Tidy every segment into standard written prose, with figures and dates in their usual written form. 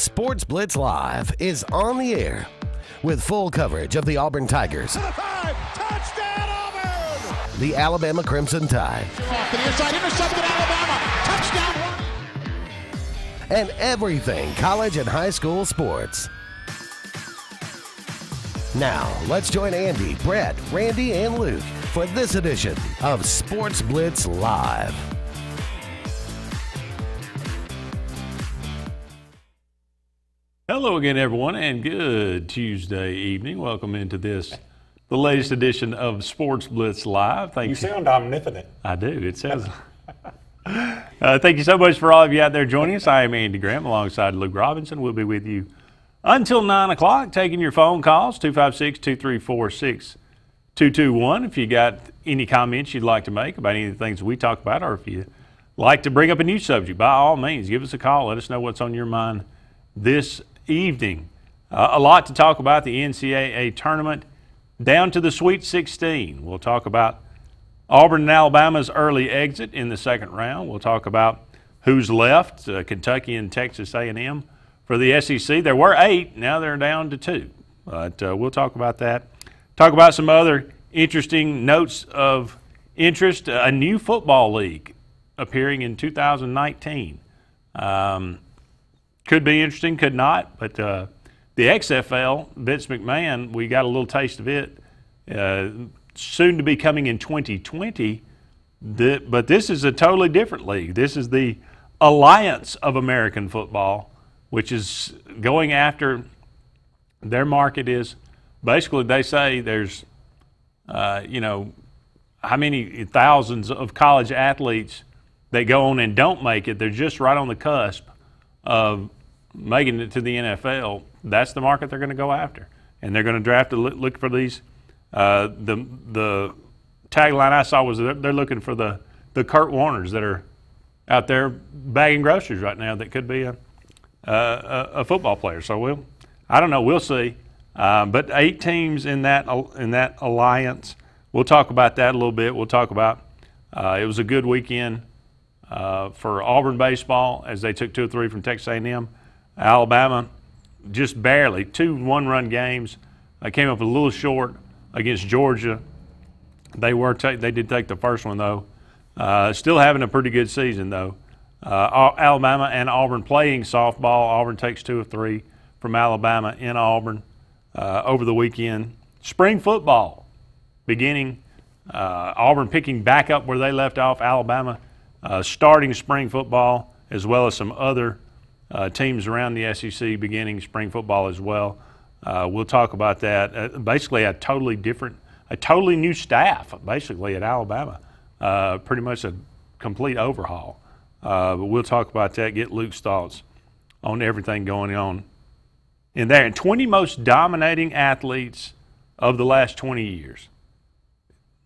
Sportz Blitz Live is on the air with full coverage of the Auburn Tigers, Touchdown, Auburn! the Alabama Crimson Tide, Off to the inside, intercepted Alabama. Touchdown! and everything college and high school sports. Now, let's join Andy, Brett, Randy, and Luke for this edition of Sportz Blitz Live. Hello again, everyone, and good Tuesday evening. Welcome into the latest edition of Sportz Blitz Live. You sound omnipotent. I do. It sounds. Thank you so much for all of you out there joining us. I am Andy Graham alongside Luke Robinson. We'll be with you until 9 o'clock, taking your phone calls, 256-234-6221. If you got any comments you'd like to make about any of the things we talk about, or if you like to bring up a new subject, by all means, give us a call. Let us know what's on your mind this evening. A lot to talk about. The NCAA tournament down to the Sweet 16. We'll talk about Auburn and Alabama's early exit in the second round. We'll talk about who's left, Kentucky and Texas A&M for the SEC. There were 8, now they're down to 2. But we'll talk about that. Talk about some other interesting notes of interest. A new football league appearing in 2019. Could be interesting, could not, but the XFL, Vince McMahon, we got a little taste of it, soon to be coming in 2020, but this is a totally different league. This is the Alliance of American Football, which is going after, their market is, basically they say there's, how many thousands of college athletes that go on and don't make it. They're just right on the cusp of making it to the NFL. That's the market they're going to go after, and they're going to draft to look for these. The tagline I saw was they're looking for the Kurt Warners that are out there bagging groceries right now that could be a football player. So I don't know, we'll see. But 8 teams in that alliance. We'll talk about that a little bit. We'll talk about it was a good weekend for Auburn baseball as they took 2 or 3 from Texas A&M. Alabama just barely 2 one-run games. They came up a little short against Georgia. They did take the first one though. Still having a pretty good season though. Alabama and Auburn playing softball. Auburn takes 2 of 3 from Alabama in Auburn over the weekend. Spring football beginning. Auburn picking back up where they left off. Alabama starting spring football, as well as some other teams around the SEC beginning spring football as well. We'll talk about that. Basically a totally new staff basically at Alabama. Pretty much a complete overhaul. But we'll talk about that, get Luke's thoughts on everything going on in there. And 20 most dominating athletes of the last 20 years.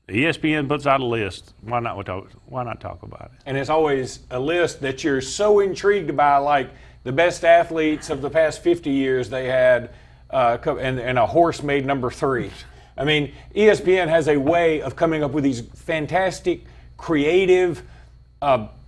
ESPN puts out a list. Why not talk about it? And it's always a list that you're so intrigued by, like the best athletes of the past 50 years they had, and a horse made number 3. I mean, ESPN has a way of coming up with these fantastic, creative,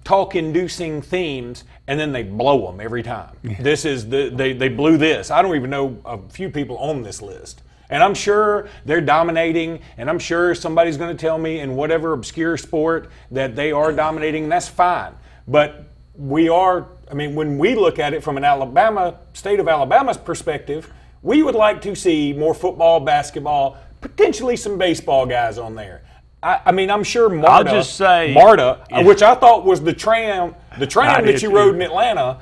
talk-inducing themes, and then they blow them every time. This is they blew this. I don't even know a few people on this list. And I'm sure they're dominating, and I'm sure somebody's going to tell me in whatever obscure sport that they are dominating, and that's fine. But when we look at it from an state of Alabama's perspective, we would like to see more football, basketball, potentially some baseball guys on there. I'm sure Marta, which I thought was the tram that you rode in Atlanta,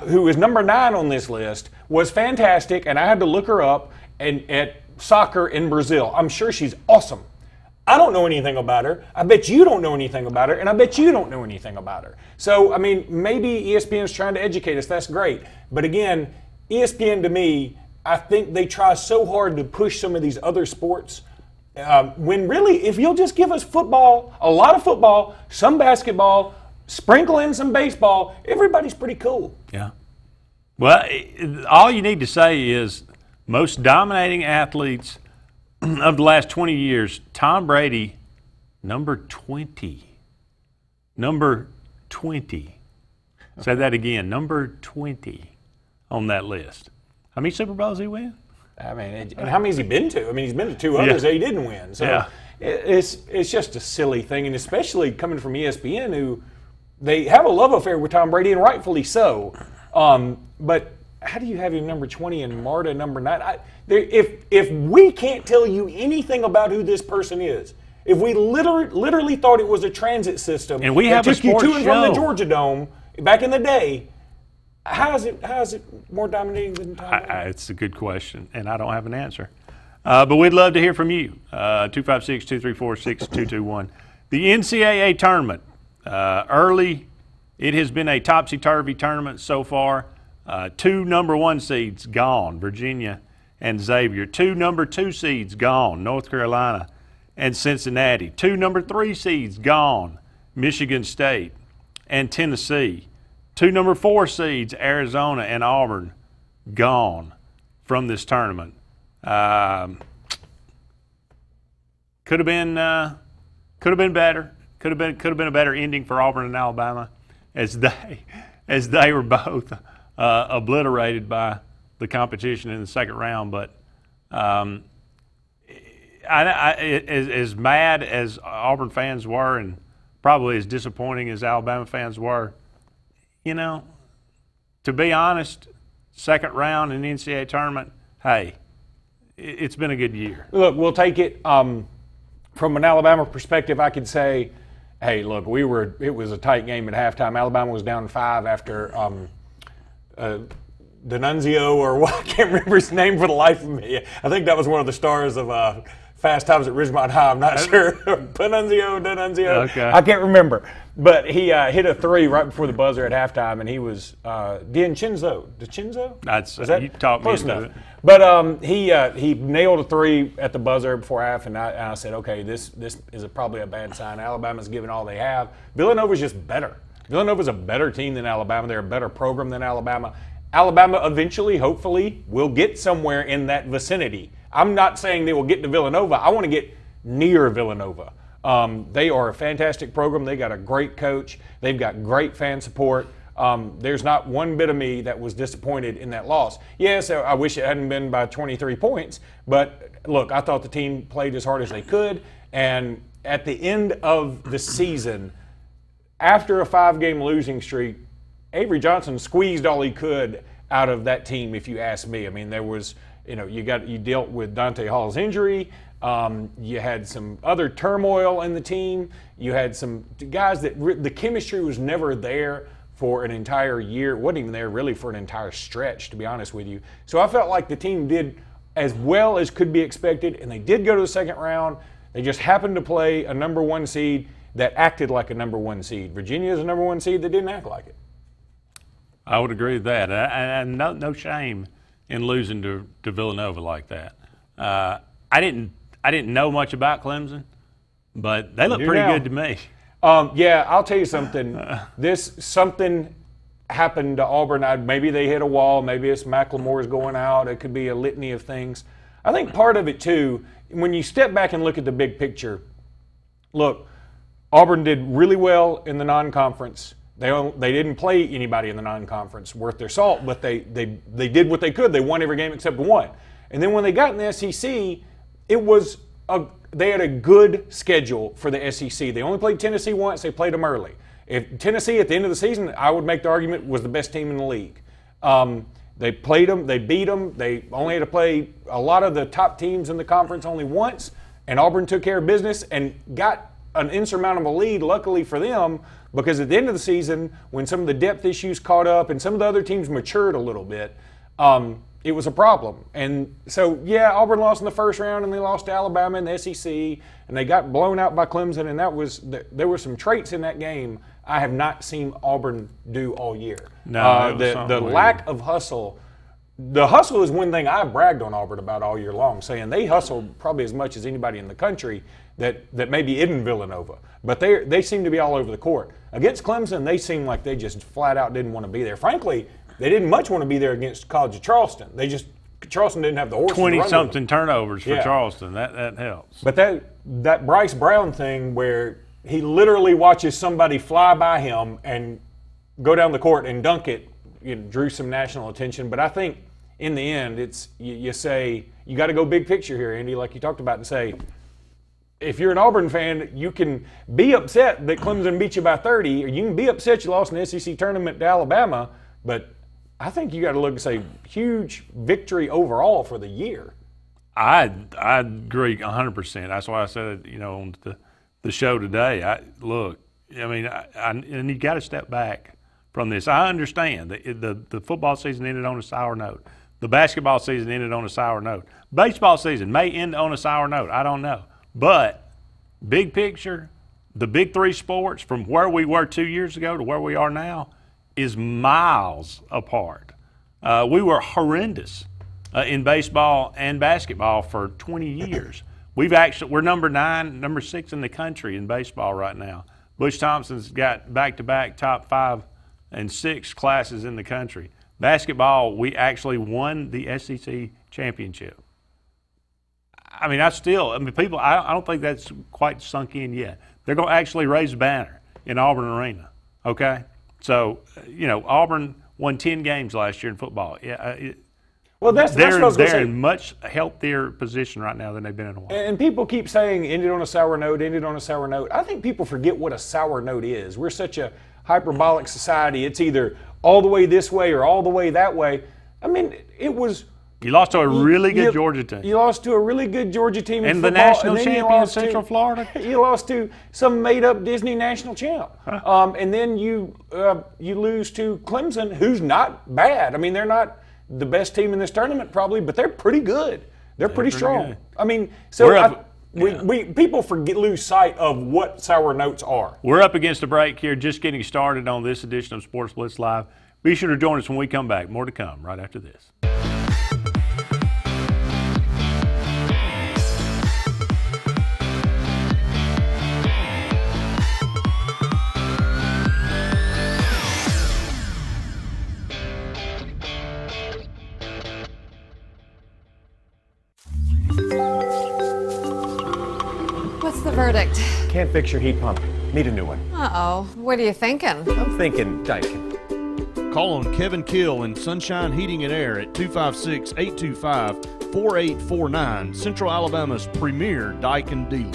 who is number 9 on this list, was fantastic, and I had to look her up. And at soccer in Brazil. I'm sure she's awesome. I don't know anything about her. I bet you don't know anything about her, and I bet you don't know anything about her. So, maybe ESPN is trying to educate us. That's great. But again, ESPN to me, I think they try so hard to push some of these other sports when really, if you'll just give us football, a lot of football, some basketball, sprinkle in some baseball, everybody's pretty cool. Yeah. Well, all you need to say is most dominating athletes of the last 20 years, Tom Brady, number 20. Number 20. Say that again, number 20. on that list. How many Super Bowls did he win? I mean, and how many has he been to? I mean, he's been to 2 others that he didn't win. So it's just a silly thing, and especially coming from ESPN, who they have a love affair with Tom Brady, and rightfully so. But how do you have him number 20 and Marta number 9? If we can't tell you anything about who this person is, if we literally thought it was a transit system and we that have took you to and from the show. Georgia Dome back in the day, how is it more dominating than Tom Brady? It's a good question, and I don't have an answer. But we'd love to hear from you. 256-234-6221. The NCAA tournament, early, it has been a topsy-turvy tournament so far. 2 number 1 seeds gone, Virginia and Xavier. 2 number 2 seeds gone, North Carolina and Cincinnati. 2 number 3 seeds gone, Michigan State and Tennessee. 2 number 4 seeds, Arizona and Auburn, gone from this tournament. Could have been better. Could have been a better ending for Auburn and Alabama, as they were both obliterated by the competition in the second round. But as mad as Auburn fans were, and probably as disappointing as Alabama fans were, you know, to be honest, second round in the NCAA tournament, hey, it's been a good year. Look, we'll take it. From an Alabama perspective, I could say, hey, look, it was a tight game at halftime. Alabama was down 5 after D'Annunzio, or what, I can't remember his name for the life of me. I think that was one of the stars of Fast Times at Ridgemont High. I'm not sure. D'Annunzio. Okay. I can't remember. But he hit a 3 right before the buzzer at halftime, and he was DiNcenzo. You taught me to do it. But he nailed a 3 at the buzzer before half, and I said, okay, this is probably a bad sign. Alabama's giving all they have. Villanova's just better. Villanova's a better team than Alabama. They're a better program than Alabama. Alabama eventually, hopefully, will get somewhere in that vicinity. I'm not saying they will get to Villanova. I want to get near Villanova. They are a fantastic program. They got a great coach. They've got great fan support. There's not one bit of me that was disappointed in that loss. Yes, I wish it hadn't been by 23 points, but look, I thought the team played as hard as they could, and at the end of the season, after a 5-game losing streak, Avery Johnson squeezed all he could out of that team, if you ask me. I mean, there was, you dealt with Dante Hall's injury. You had some other turmoil in the team. You had some guys that the chemistry was never there for an entire year. It wasn't even there really for an entire stretch, to be honest with you. So I felt like the team did as well as could be expected, and they did go to the second round. They just happened to play a number 1 seed that acted like a number 1 seed. Virginia is a number 1 seed that didn't act like it. I would agree with that. And no shame in losing to Villanova like that. I didn't know much about Clemson, but they look pretty good to me. Yeah, I'll tell you something. Something happened to Auburn. Maybe they hit a wall. Maybe it's McLemore's going out. It could be a litany of things. I think part of it, too, when you step back and look at the big picture, look, Auburn did really well in the non-conference. They didn't play anybody in the non-conference worth their salt, but they did what they could. They won every game except one. And then when they got in the SEC, they had a good schedule for the SEC. They only played Tennessee once. They played them early. If Tennessee at the end of the season, I would make the argument, was the best team in the league. They played them. They beat them. They only had to play a lot of the top teams in the conference only once, and Auburn took care of business and got an insurmountable lead, luckily for them, because at the end of the season, when some of the depth issues caught up and some of the other teams matured a little bit, it was a problem. And so, yeah, Auburn lost in the first round, and they lost to Alabama in the SEC, and they got blown out by Clemson, and there were some traits in that game I have not seen Auburn do all year. No, the lack of hustle. The hustle is one thing I bragged on Auburn about all year long, saying they hustled probably as much as anybody in the country that maybe isn't Villanova. But they seem to be all over the court. Against Clemson, they seemed like they just flat out didn't want to be there. Frankly, they didn't much want to be there against College of Charleston. Charleston didn't have the horses. 20-something turnovers for Charleston. That helps. But that Bryce Brown thing where he literally watches somebody fly by him and go down the court and dunk it, drew some national attention. But I think in the end, it's you say you got to go big picture here, Andy, like you talked about, and say if you're an Auburn fan, you can be upset that Clemson beat you by 30, or you can be upset you lost an SEC tournament to Alabama. But I think you got to look and say huge victory overall for the year. I agree 100%. That's why I said, on the show today. And you got to step back from this. I understand the football season ended on a sour note. The basketball season ended on a sour note. Baseball season may end on a sour note. I don't know. But big picture, the big three sports from where we were 2 years ago to where we are now is miles apart. We were horrendous in baseball and basketball for 20 years. We're number 9, number 6 in the country in baseball right now. Butch Thompson's got back-to-back top 5 and 6 classes in the country. Basketball, we actually won the SEC championship. I don't think that's quite sunk in yet. They're going to actually raise a banner in Auburn Arena, okay? So, Auburn won 10 games last year in football. Well, that's what I was going to say. They're in much healthier position right now than they've been in a while. And people keep saying ended on a sour note, ended on a sour note. I think people forget what a sour note is. We're such a hyperbolic society. It's either all the way this way or all the way that way. I mean, it was – you lost to a really good Georgia team. You lost to a really good Georgia team in football. And the national champion, Central Florida. You lost to some made-up Disney national champ. And then you lose to Clemson, who's not bad. I mean, they're not the best team in this tournament probably, but they're pretty good. They're pretty strong. Good. I mean, so people lose sight of what sour notes are. We're up against a break here, just getting started on this edition of Sports Blitz Live. Be sure to join us when we come back. More to come right after this. What's the verdict? Can't fix your heat pump. Need a new one. Uh-oh. What are you thinking? I'm thinking Daikin. Call on Kevin Kill in Sunshine Heating and Air at 256-825-4849, Central Alabama's premier Daikin dealer.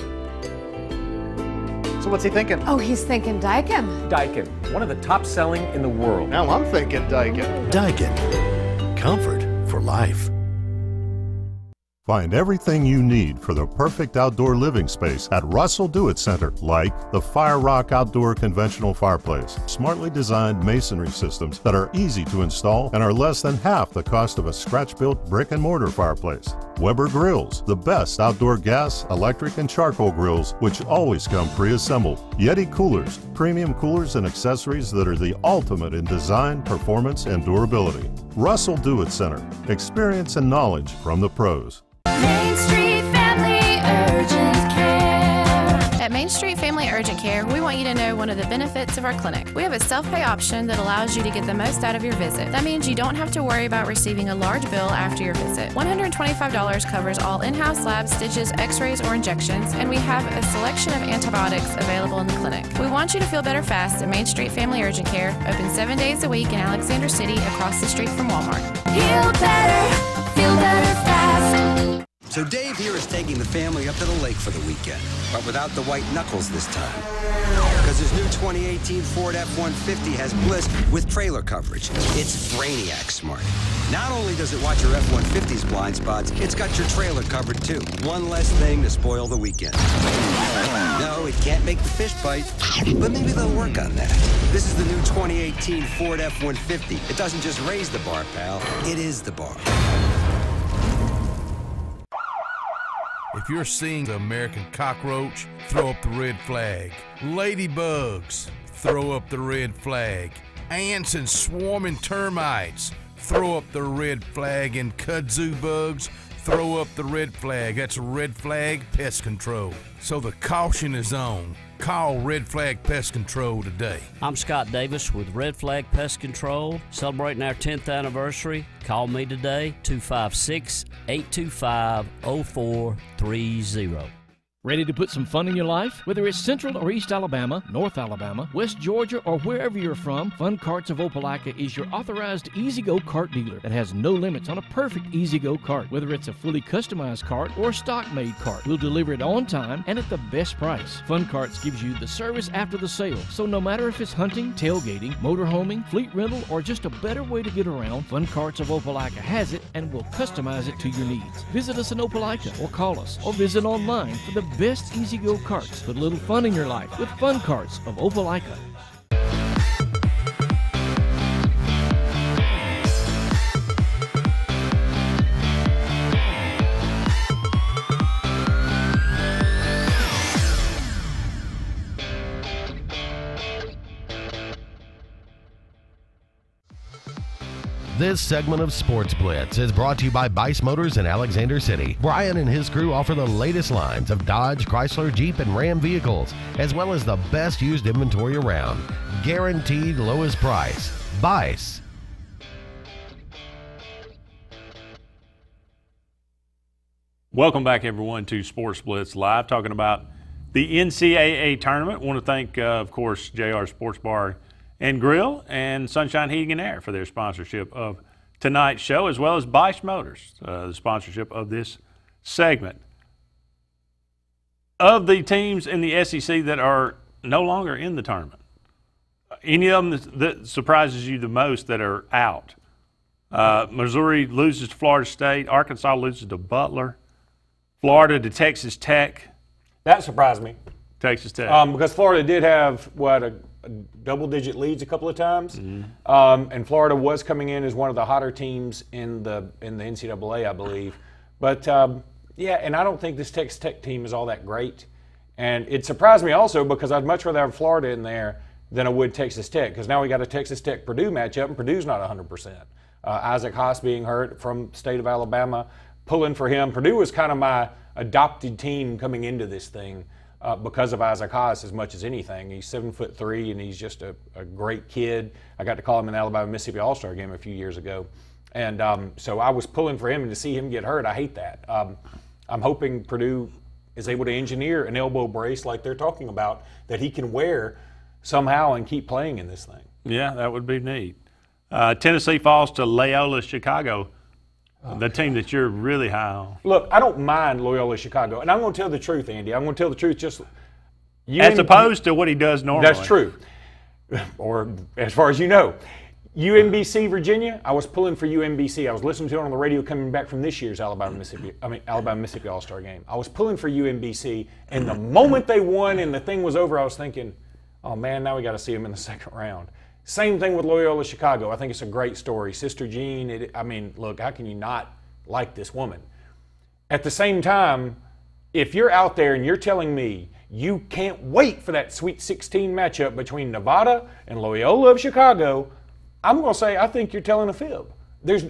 So what's he thinking? Oh, he's thinking Daikin. Daikin, one of the top selling in the world. Now I'm thinking Daikin. Daikin. Comfort for life. Find everything you need for the perfect outdoor living space at Russell Do-It Center, like the Fire Rock Outdoor Conventional Fireplace, smartly designed masonry systems that are easy to install and are less than half the cost of a scratch-built brick and mortar fireplace. Weber Grills, the best outdoor gas, electric, and charcoal grills, which always come pre-assembled. Yeti Coolers, premium coolers and accessories that are the ultimate in design, performance, and durability. Russell Do-It Center, experience and knowledge from the pros. Main Street Family Urgent Care. At Main Street Family Urgent Care, we want you to know one of the benefits of our clinic. We have a self-pay option that allows you to get the most out of your visit. That means you don't have to worry about receiving a large bill after your visit. $125 covers all in-house labs, stitches, x-rays, or injections, and we have a selection of antibiotics available in the clinic. We want you to feel better fast at Main Street Family Urgent Care, open 7 days a week in Alexander City across the street from Walmart. Heal better, feel better fast. So Dave here is taking the family up to the lake for the weekend, but without the white knuckles this time. Because his new 2018 Ford F-150 has Bliss with trailer coverage. It's Brainiac smart. Not only does it watch your F-150's blind spots, it's got your trailer covered too. One less thing to spoil the weekend. No, it can't make the fish bite, but maybe they'll work on that. This is the new 2018 Ford F-150. It doesn't just raise the bar, pal. It is the bar. If you're seeing the American cockroach, throw up the red flag. Ladybugs, throw up the red flag. Ants and swarming termites, throw up the red flag. And kudzu bugs, throw up the red flag. That's Red Flag Pest Control. So the caution is on. Call Red Flag Pest Control today. I'm Scott Davis with Red Flag Pest Control, celebrating our 10th anniversary. Call me today, 256-825-0430. Ready to put some fun in your life? Whether it's Central or East Alabama, North Alabama, West Georgia, or wherever you're from, Fun Carts of Opelika is your authorized easy-go cart dealer that has no limits on a perfect easy-go cart. Whether it's a fully customized cart or a stock-made cart, we'll deliver it on time and at the best price. Fun Carts gives you the service after the sale, so no matter if it's hunting, tailgating, motorhoming, fleet rental, or just a better way to get around, Fun Carts of Opelika has it and will customize it to your needs. Visit us in Opelika or call us or visit online for the best easy-go carts. Put a little fun in your life with Fun Carts of Opelika. This segment of Sportz Blitz is brought to you by Bice Motors in Alexander City. Brian and his crew offer the latest lines of Dodge, Chrysler, Jeep, and Ram vehicles, as well as the best used inventory around. Guaranteed lowest price. Bice. Welcome back, everyone, to Sportz Blitz Live, talking about the NCAA tournament. I want to thank, of course, JR Sports Bar and Grill and Sunshine Heating and Air for their sponsorship of tonight's show, as well as Bice Motors, the sponsorship of this segment. Of the teams in the SEC that are no longer in the tournament, any of them that surprises you the most that are out? Missouri loses to Florida State. Arkansas loses to Butler. Florida to Texas Tech. That surprised me. Texas Tech. Because Florida did have, a double-digit leads a couple of times, and Florida was coming in as one of the hotter teams in the NCAA, I believe. But and I don't think this Texas Tech team is all that great. And it surprised me also because I'd much rather have Florida in there than I would Texas Tech, because now we got a Texas Tech-Purdue matchup, and Purdue's not 100%. Isaac Haas being hurt from state of Alabama, pulling for him. Purdue was kind of my adopted team coming into this thing. Because of Isaac Haas as much as anything. He's 7'3", and he's just a great kid. I got to call him an Alabama-Mississippi All-Star game a few years ago. And so I was pulling for him, and to see him get hurt, I hate that. I'm hoping Purdue is able to engineer an elbow brace like they're talking about that he can wear somehow and keep playing in this thing. Yeah, that would be neat. Tennessee falls to Loyola Chicago. The team that you're really high on. Look, I don't mind Loyola Chicago, and I'm going to tell the truth, Andy. I'm going to tell the truth just as opposed to what he does normally. That's true. Or as far as you know. UMBC, Virginia, I was pulling for UMBC. I was listening to it on the radio coming back from this year's Alabama-Mississippi All-Star game. I was pulling for UMBC, and the moment they won and the thing was over, I was thinking, oh, man, now we got to see them in the second round. Same thing with Loyola Chicago. I think it's a great story. Sister Jean, look, how can you not like this woman? At the same time, if you're out there and you're telling me you can't wait for that Sweet 16 matchup between Nevada and Loyola of Chicago, I'm going to say I think you're telling a fib.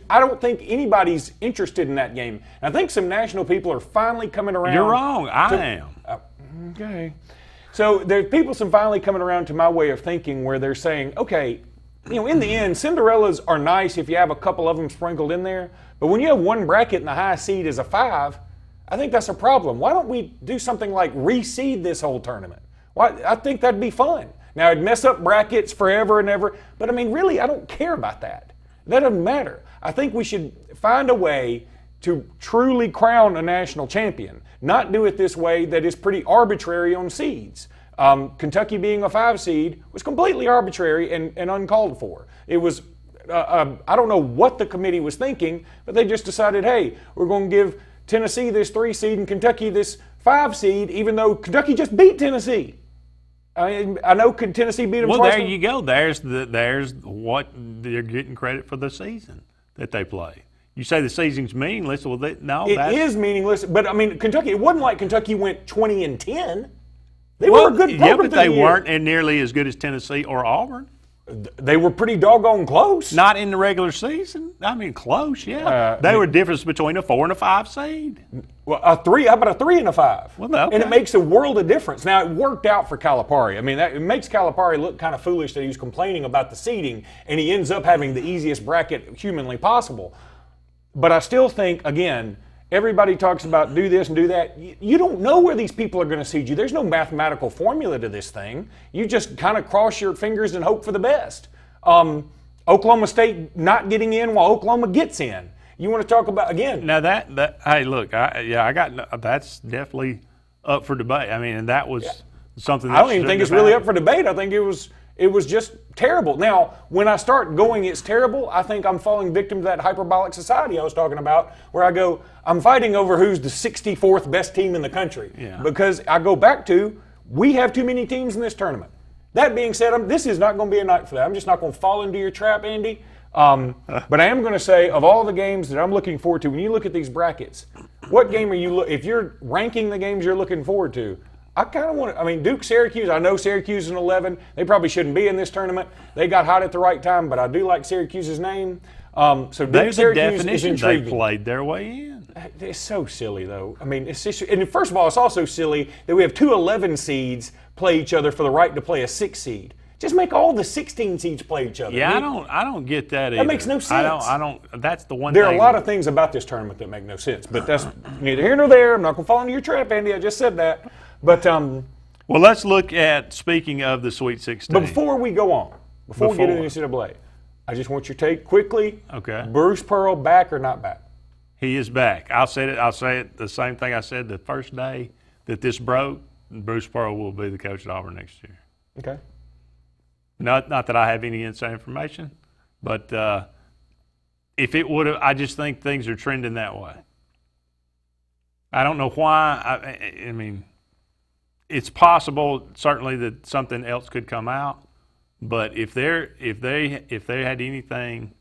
I don't think anybody's interested in that game. I think some national people are finally coming around. You're wrong. I am. Okay. So there's people finally coming around to my way of thinking where they're saying, okay, in the end, Cinderellas are nice if you have a couple of them sprinkled in there. But when you have one bracket and the high seed is a 5, I think that's a problem. Why don't we do something like reseed this whole tournament? I think that'd be fun. Now, it'd mess up brackets forever and ever. But, really, I don't care about that. That doesn't matter. I think we should find a way to truly crown a national champion, not do it this way that is pretty arbitrary on seeds. Kentucky being a 5 seed was completely arbitrary and uncalled for. It was, I don't know what the committee was thinking, but they just decided, hey, we're going to give Tennessee this 3 seed and Kentucky this 5 seed, even though Kentucky just beat Tennessee. I know Tennessee beat them twice. Well, there you go. There's what they're getting credit for the season that they play. You say the season's meaningless. Well, it is meaningless. But Kentucky. It wasn't like Kentucky went 20-10. They were a good program. Yeah, but they weren't nearly as good as Tennessee or Auburn. They were pretty doggone close. Not in the regular season. Close. Yeah, they were a difference between a 4 and a 5 seed. Well, a 3. How about a 3 and a 5? Well, okay. And it makes a world of difference. Now, it worked out for Calipari. It makes Calipari look kind of foolish that he was complaining about the seeding, and he ends up having the easiest bracket humanly possible. But I still think, again, everybody talks about do this and do that. You don't know where these people are going to seed you. There's no mathematical formula to this thing. You just kind of cross your fingers and hope for the best. Oklahoma State not getting in while Oklahoma gets in. You want to talk about, again. Now hey, look, that's definitely up for debate. I mean, and that was something that I don't even think it's really up for debate. I think it was just terrible. Now, when I start going, it's terrible, I think I'm falling victim to that hyperbolic society I was talking about, where I go, I'm fighting over who's the 64th best team in the country. Yeah. Because I go back to, we have too many teams in this tournament. That being said, this is not going to be a night for that. I'm just not going to fall into your trap, Andy. But I am going to say, of all the games that I'm looking forward to, when you look at these brackets, what game are you if you're ranking the games you're looking forward to, I kind of want to, I mean, Duke, Syracuse, I know Syracuse is an 11. They probably shouldn't be in this tournament. They got hot at the right time, but I do like Syracuse's name. So Duke, Syracuse is intriguing. They played their way in. It's so silly, though. I mean, it's just, and first of all, it's also silly that we have two 11 seeds play each other for the right to play a 6 seed. Just make all the 16 seeds play each other. Yeah, I don't get that either. That makes no sense. I don't. That's the one thing. There are a lot of things about this tournament that make no sense, but that's neither here nor there. I'm not going to fall into your trap, Andy. I just said that. But well, let's look at, speaking of the Sweet 16. But before we go on, before we get into the NCAA, I just want your take quickly. Okay. Bruce Pearl back or not back? He is back. I'll say it the same thing I said the first day that this broke. Bruce Pearl will be the coach at Auburn next year. Okay. Not that I have any inside information, but if it would have, I just think things are trending that way. I don't know why. I mean, it's possible certainly that something else could come out, but if they had anything,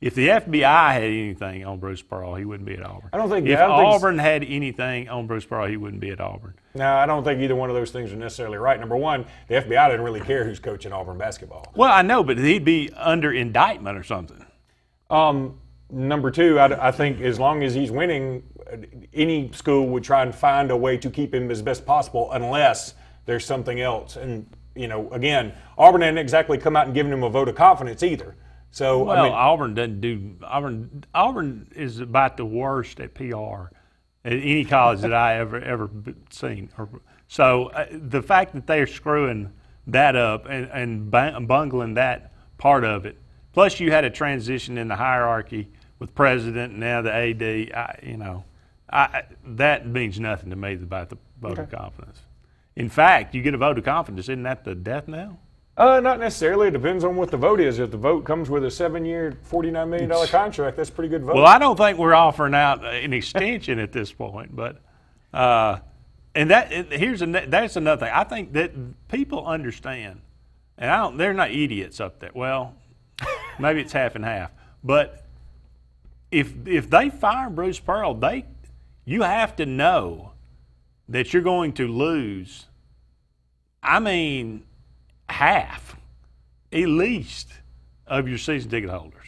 if the FBI had anything on Bruce Pearl, he wouldn't be at Auburn. I don't think if Auburn had anything on Bruce Pearl, he wouldn't be at Auburn. No, I don't think either one of those things are necessarily right. Number one, the FBI didn't really care who's coaching Auburn basketball. Well, I know, but he'd be under indictment or something. Number two, I think as long as he's winning, any school would try and find a way to keep him as best possible unless there's something else. And, you know, again, Auburn hadn't exactly come out and given him a vote of confidence either. So, well, I mean, Auburn doesn't do – Auburn is about the worst at PR at any college that I ever seen. So the fact that they're screwing that up and bungling that part of it, plus you had a transition in the hierarchy with president and now the AD, that means nothing to me about the vote of confidence. In fact, you get a vote of confidence, isn't that the death knell? Not necessarily. It depends on what the vote is. If the vote comes with a 7-year, $49 million contract, that's a pretty good vote. Well, I don't think we're offering out an extension at this point, but that's another thing. I think that people understand, and they're not idiots up there. Well, maybe it's half and half, but if they fire Bruce Pearl, you have to know that you're going to lose. I mean, half, at least, of your season ticket holders.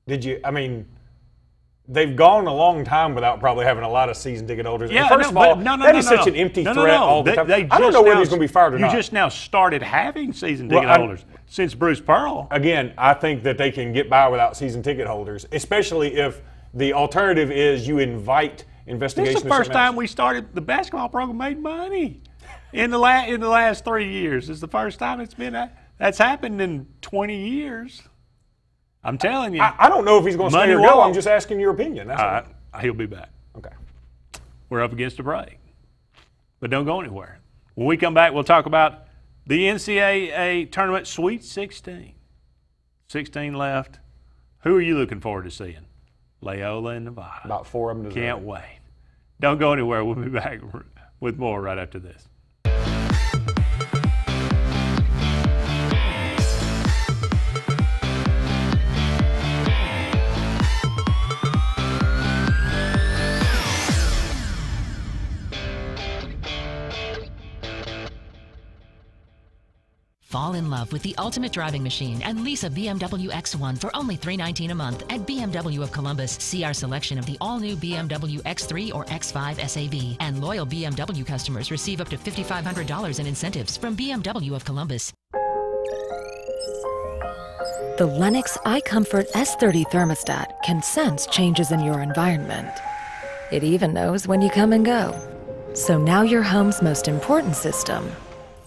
They've gone a long time without probably having a lot of season ticket holders. Yeah, and first of all, that is such an empty threat all the time. I don't know whether he's going to be fired or not. You just now started having season ticket holders since Bruce Pearl. Again, I think that they can get by without season ticket holders, especially if the alternative is you invite investigation. This is the first time we started the basketball program made money. In the last 3 years, it's the first time it's been that's happened in 20 years. I'm telling you. I don't know if he's going to stay or go. I'm just asking your opinion. That's he'll be back. Okay. We're up against a break, but don't go anywhere. When we come back, we'll talk about the NCAA tournament Sweet 16. 16 left. Who are you looking forward to seeing? Loyola and Nevada. About 4 of them. Can't wait. Don't go anywhere. We'll be back with more right after this. Fall in love with the ultimate driving machine and lease a BMW X1 for only $319 a month at BMW of Columbus. See our selection of the all-new BMW X3 or X5 SAV. And loyal BMW customers receive up to $5,500 in incentives from BMW of Columbus. The Lennox iComfort S30 thermostat can sense changes in your environment It even knows when you come and go. So now your home's most important system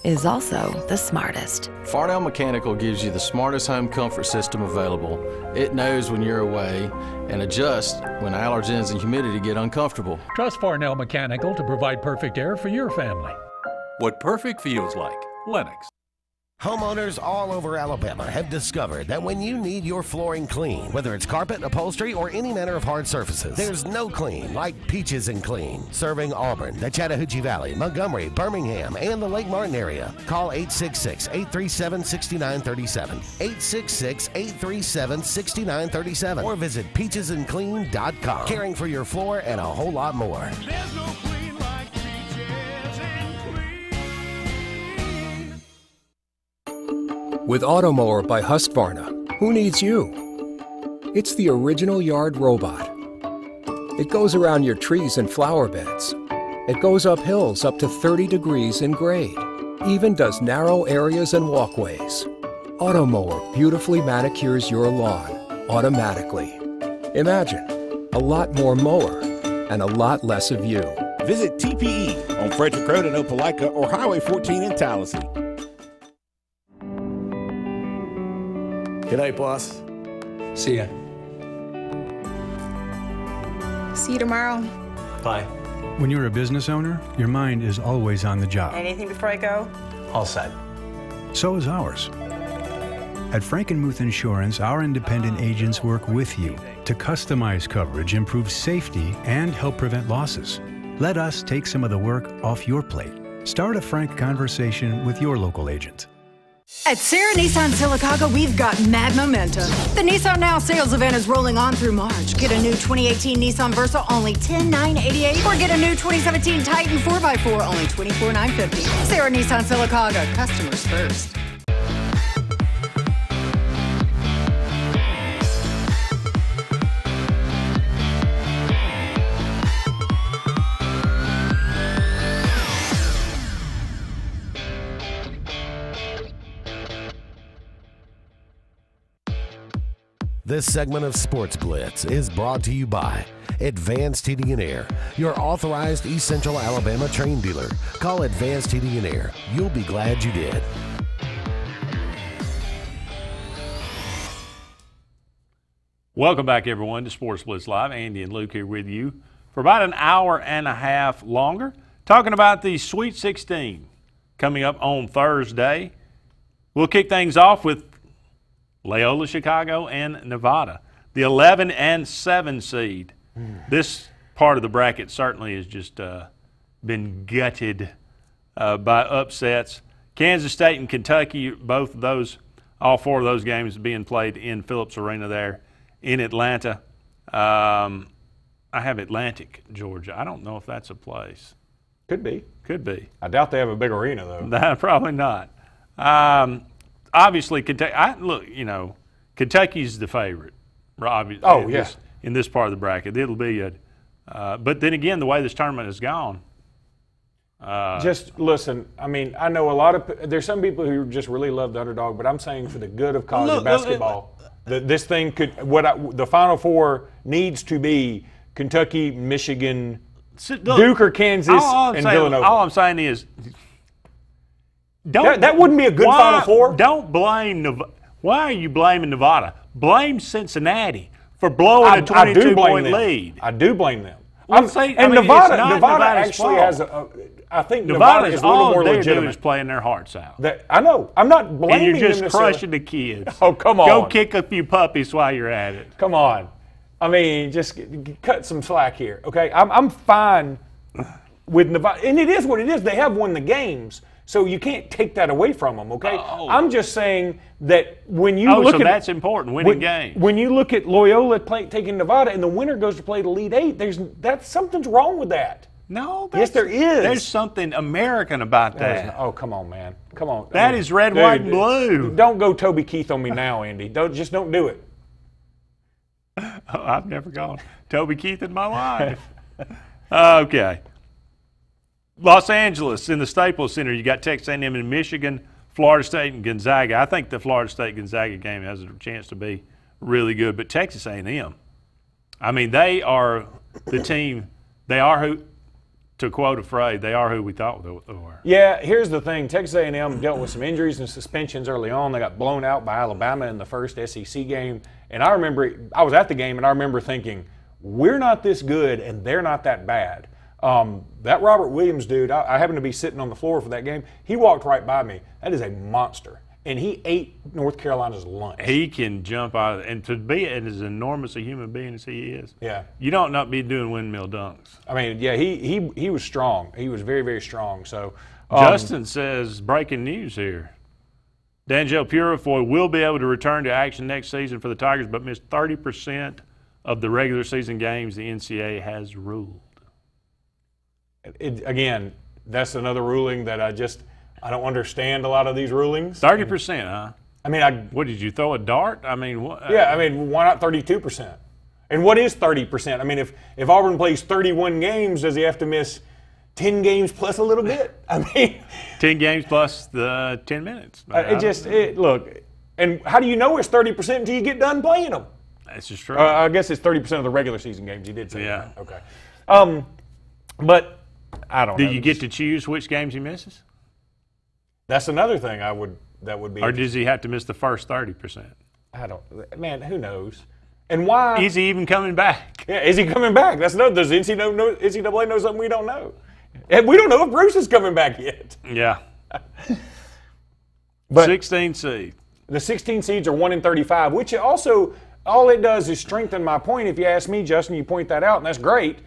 is also the smartest. Farnell Mechanical gives you the smartest home comfort system available. It knows when you're away and adjusts when allergens and humidity get uncomfortable. Trust Farnell Mechanical to provide perfect air for your family. What perfect feels like. Lennox. Homeowners all over Alabama have discovered that when you need your flooring clean, whether it's carpet, upholstery, or any manner of hard surfaces, there's no clean like Peaches and Clean. Serving Auburn, the Chattahoochee Valley, Montgomery, Birmingham, and the Lake Martin area. Call 866-837-6937. 866-837-6937. Or visit peachesandclean.com. Caring for your floor and a whole lot more. There's no clean like Peaches and With Automower by Husqvarna, who needs you? It's the original yard robot. It goes around your trees and flower beds. It goes up hills up to 30 degrees in grade. Even does narrow areas and walkways. Automower beautifully manicures your lawn automatically. Imagine a lot more mower and a lot less of you. Visit TPE on Frederick Road in Opelika or Highway 14 in Tallahassee. Good night, boss. See ya. See you tomorrow. Bye. When you're a business owner, your mind is always on the job. Anything before I go? All set. So is ours. At Frankenmuth Insurance, our independent agents work with you to customize coverage, improve safety, and help prevent losses. Let us take some of the work off your plate. Start a frank conversation with your local agent. At Sarah Nissan Silicaga, we've got mad momentum. The Nissan Now sales event is rolling on through March. Get a new 2018 Nissan Versa, only $10,988, or get a new 2017 Titan 4x4, only $24,950. Sarah Nissan Silicaga, customers first. This segment of Sports Blitz is brought to you by Advanced Heating and Air, your authorized East Central Alabama train dealer. Call Advanced Heating and Air. You'll be glad you did. Welcome back, everyone, to Sports Blitz Live. Andy and Luke here with you for about an hour and a half longer, talking about the Sweet 16 coming up on Thursday. We'll kick things off with Loyola Chicago and Nevada, the 11 and 7 seed. This part of the bracket certainly has just been gutted by upsets. Kansas State and Kentucky, both of those, all four of those games being played in Phillips Arena there in Atlanta. I have Atlantic, Georgia. I don't know if that's a place. Could be. Could be. I doubt they have a big arena, though. Probably not. Obviously, Kentucky. Kentucky's the favorite. Oh, yeah. In this part of the bracket, it'll be but then again, the way this tournament has gone. Just listen. I mean, I know there's some people who just really love the underdog, but I'm saying for the good of college basketball, this thing could. The Final Four needs to be Kentucky, Michigan, Duke, or Kansas, and Villanova. All I'm saying is. That wouldn't be a good Final Four. Don't blame Nevada. Why are you blaming Nevada? Blame Cincinnati for blowing a 22-point lead. I do blame them. Nevada actually has I think Nevada is a little more legitimate. Is playing their hearts out. I know. I'm not blaming them. And you're just crushing the kids. Oh, come on. Go kick a few puppies while you're at it. Come on. I mean, just cut some slack here, okay? I'm fine with Nevada. And it is what it is. They have won the games. So you can't take that away from them, okay? Oh. I'm just saying that when you look at that's important, winning games. When you look at Loyola taking Nevada and the winner goes to play the lead 8, something's wrong with that. No, yes, there is. There's something American about that. Oh, come on, man, come on. That is red, white, and blue. Don't go Toby Keith on me now, Andy. Don't do it. I've never gone Toby Keith in my life. Okay. Los Angeles in the Staples Center, you got Texas A&M and Michigan, Florida State and Gonzaga. I think the Florida State-Gonzaga game has a chance to be really good, but Texas A&M, I mean, they are the team they are who, to quote a phrase, they are who we thought they were. Yeah, here's the thing. Texas A&M dealt with some injuries and suspensions early on. They got blown out by Alabama in the first SEC game. And I remember, I was at the game, and I remember thinking, we're not this good, and they're not that bad. That Robert Williams dude, I happened to be sitting on the floor for that game. He walked right by me. That is a monster. And he ate North Carolina's lunch. He can jump out, and to be as enormous a human being as he is, yeah, you don't not be doing windmill dunks. I mean, yeah, he was strong. He was very, very strong. So Justin says, breaking news here. D'Angelo Purifoy will be able to return to action next season for the Tigers, but missed 30% of the regular season games the NCAA has ruled. Again, that's another ruling that I don't understand a lot of these rulings. 30%, huh? I mean, what did you throw a dart? I mean, what? Yeah, I mean, why not 32%? And what is 30%? I mean, if Auburn plays 31 games, does he have to miss 10 games plus a little bit? I mean, 10 games plus the 10 minutes. Look, and how do you know it's 30% until you get done playing them? That's just true. I guess it's 30% of the regular season games. You did say yeah. that. Okay. But I don't know. Do you get to choose which games he misses? That's another thing that would be. Or does he have to miss the first 30%? I don't. Man, who knows? And why? Is he even coming back? Yeah, is he coming back? Does NCAA know something we don't know? And we don't know if Bruce is coming back yet. Yeah. But 16 seed. The 16 seeds are 1 in 35, which also all it does is strengthen my point. If you ask me, Justin, you point that out, and that's great.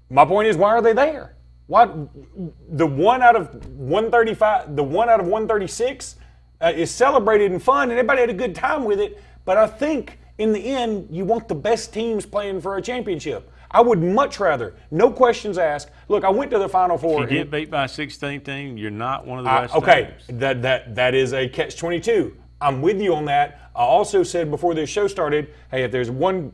My point is, why are they there? What the 1 out of 135, the 1 out of 136 is celebrated and fun, and everybody had a good time with it. But I think in the end, you want the best teams playing for a championship. I would much rather, no questions asked. Look, I went to the Final Four. If you get beat by a 16 team, you're not one of the best okay, teams. That is a catch-22. I'm with you on that. I also said before this show started, hey, if there's one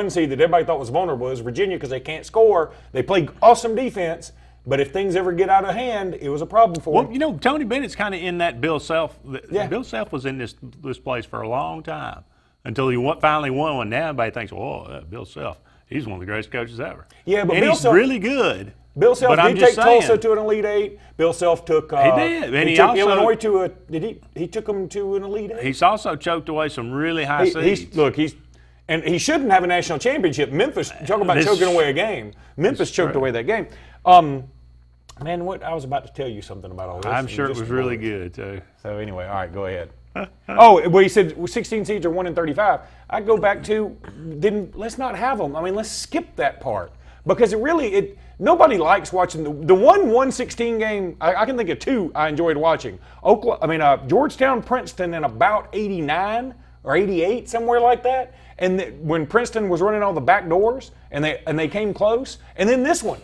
seed that everybody thought was vulnerable, is Virginia because they can't score. They play awesome defense. But if things ever get out of hand, it was a problem for them. Well, you know, Tony Bennett's kind of in that Bill Self. Yeah. Bill Self was in this place for a long time until he finally won one. Now everybody thinks, oh, Bill Self, he's one of the greatest coaches ever. Yeah, but and Bill he's Self, really good. Bill Self did take Tulsa to an Elite Eight. Bill Self took. He did. And he took also, Illinois to a. He took them to an Elite Eight. He's also choked away some really high seeds. And he shouldn't have a national championship. Memphis, talk about choking away a game. Memphis choked away that game. Man, what I was about to tell you something about all this. I'm sure it was really good too. So anyway, all right, go ahead. Oh, well, he said 16 seeds are 1 in 35. I go back to let's not have them. I mean, let's skip that part because nobody likes watching the 1-1-16 game. I can think of two I enjoyed watching. Georgetown, Princeton in about 89 or 88, somewhere like that. And when Princeton was running all the back doors and they came close, and then this one.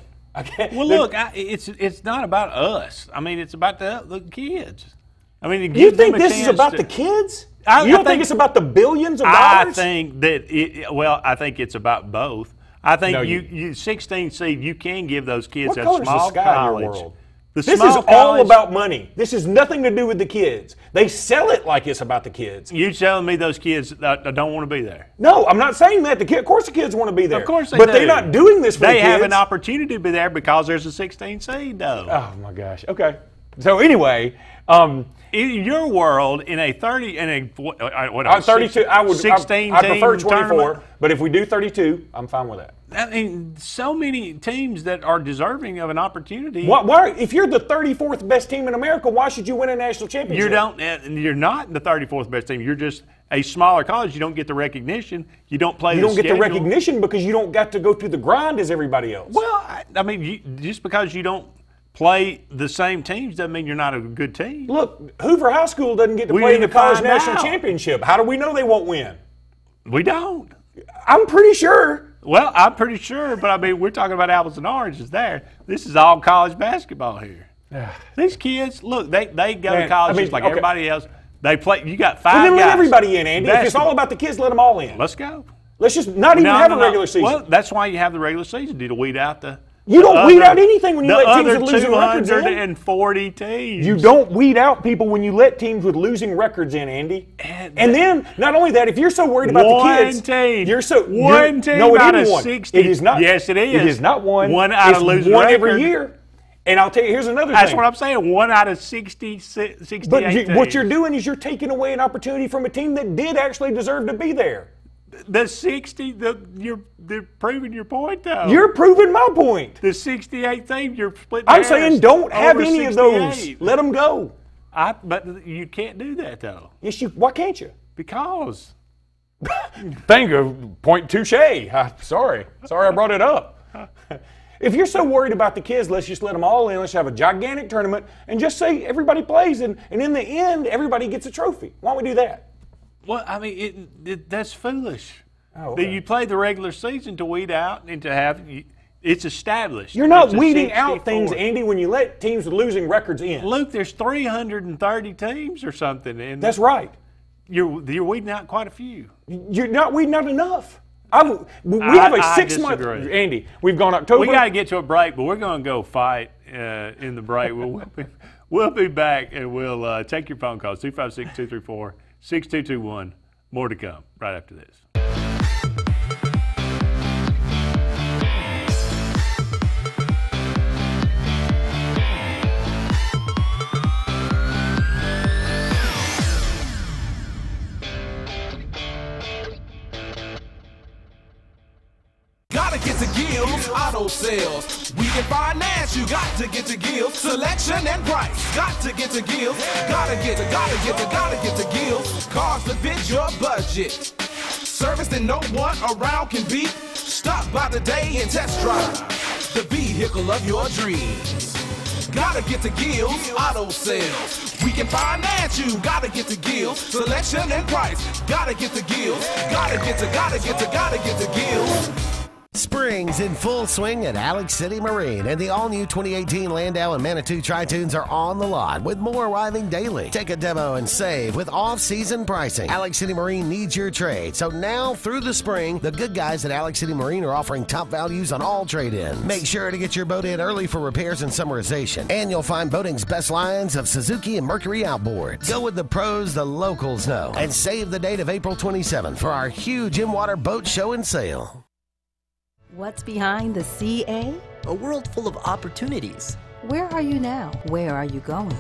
Well, look, it's not about us. I mean, it's about the kids. I mean, you think this is about the kids? You don't think it's about the billions of dollars? I think that I think it's about both. I think you 16 seed, you can give those kids a small college. This is all about money. This has nothing to do with the kids. They sell it like it's about the kids. You telling me those kids don't want to be there? No, I'm not saying that. Of course the kids want to be there. Of course they do. But they're not doing this for the kids. They have an opportunity to be there because there's a 16 seed, though. Oh, my gosh. Okay. So, anyway. In your world, in a 30, in a what? 32. I prefer 24, tournament. But if we do 32, I'm fine with that. I mean, so many teams that are deserving of an opportunity. Why, if you're the 34th best team in America, why should you win a national championship? You're not the 34th best team. You're just a smaller college. You don't get the recognition. You don't play. You don't get the recognition because you don't got to go through the grind as everybody else. Well, I mean, just because you don't play the same teams doesn't mean you're not a good team. Look, Hoover High School doesn't get to play in the college national championship. How do we know they won't win? We don't. I'm pretty sure. Well, I'm pretty sure, but I mean, we're talking about apples and oranges there. This is all college basketball here. These kids, look, they go to college like everybody else. They play. You got 5 guys. Then let everybody in, Andy. If it's all about the kids, let them all in. Let's go. Let's just not even have a regular season. Well, that's why you have the regular season to weed out the You don't weed out anything when you let teams with losing The records other in. 240 teams. You don't weed out people when you let teams with losing records in, Andy. And then, not only that, if you're so worried about the kids, team. you're so one team no, it out isn't of one. 60. It is not. Yes, it is. It is not one. One out it's of losing one record. every year. And I'll tell you, here's another That's thing. what I'm saying. 1 out of 68 But teams. what you're doing is you're taking away an opportunity from a team that did actually deserve to be there. The 60, they're proving your point, though. You're proving my point. The 68 teams, you're splitting I'm hairs saying don't have over any of 68. those. Let them go. But you can't do that, though. Yes, why can't you? Because. Thank you. Point touche. Sorry I brought it up. If you're so worried about the kids, let's just let them all in. Let's have a gigantic tournament and just say everybody plays, and in the end, everybody gets a trophy. Why don't we do that? Well, I mean, that's foolish. Oh, okay. You play the regular season to weed out and to have it's established. You're not It's weeding 64. out things, Andy, when you let teams with losing records in. Luke, there's 330 teams or something. And that's right. You're weeding out quite a few. You're not weeding out enough. We have a 6-month. Andy, we've gone October. We got to get to a break, but we're going to go fight in the break. We'll be back, and we'll take your phone calls, 256-234-6221. More to come right after this. Gotta get to Gills Auto Sales. We can finance, you got to get to Gills. Selection and price, got to get to Gills. Gotta get to Gills. Cars that fit your budget. Service that no one around can beat. Stop by today and test drive the vehicle of your dreams. Gotta get to Gills Auto Sales. We can finance you. Gotta get to Gills. Selection and price. Gotta get to Gills. Gotta get to Gills. Spring's in full swing at Alex City Marine, and the all-new 2018 Landau and Manitou Tri-Tunes are on the lot, with more arriving daily. Take a demo and save with off-season pricing. Alex City Marine needs your trade, so now through the spring, the good guys at Alex City Marine are offering top values on all trade-ins. Make sure to get your boat in early for repairs and summarization, and you'll find boating's best lines of Suzuki and Mercury outboards. Go with the pros the locals know, and save the date of April 27th for our huge in-water boat show and sale. What's behind the CA? A world full of opportunities. Where are you now? Where are you going?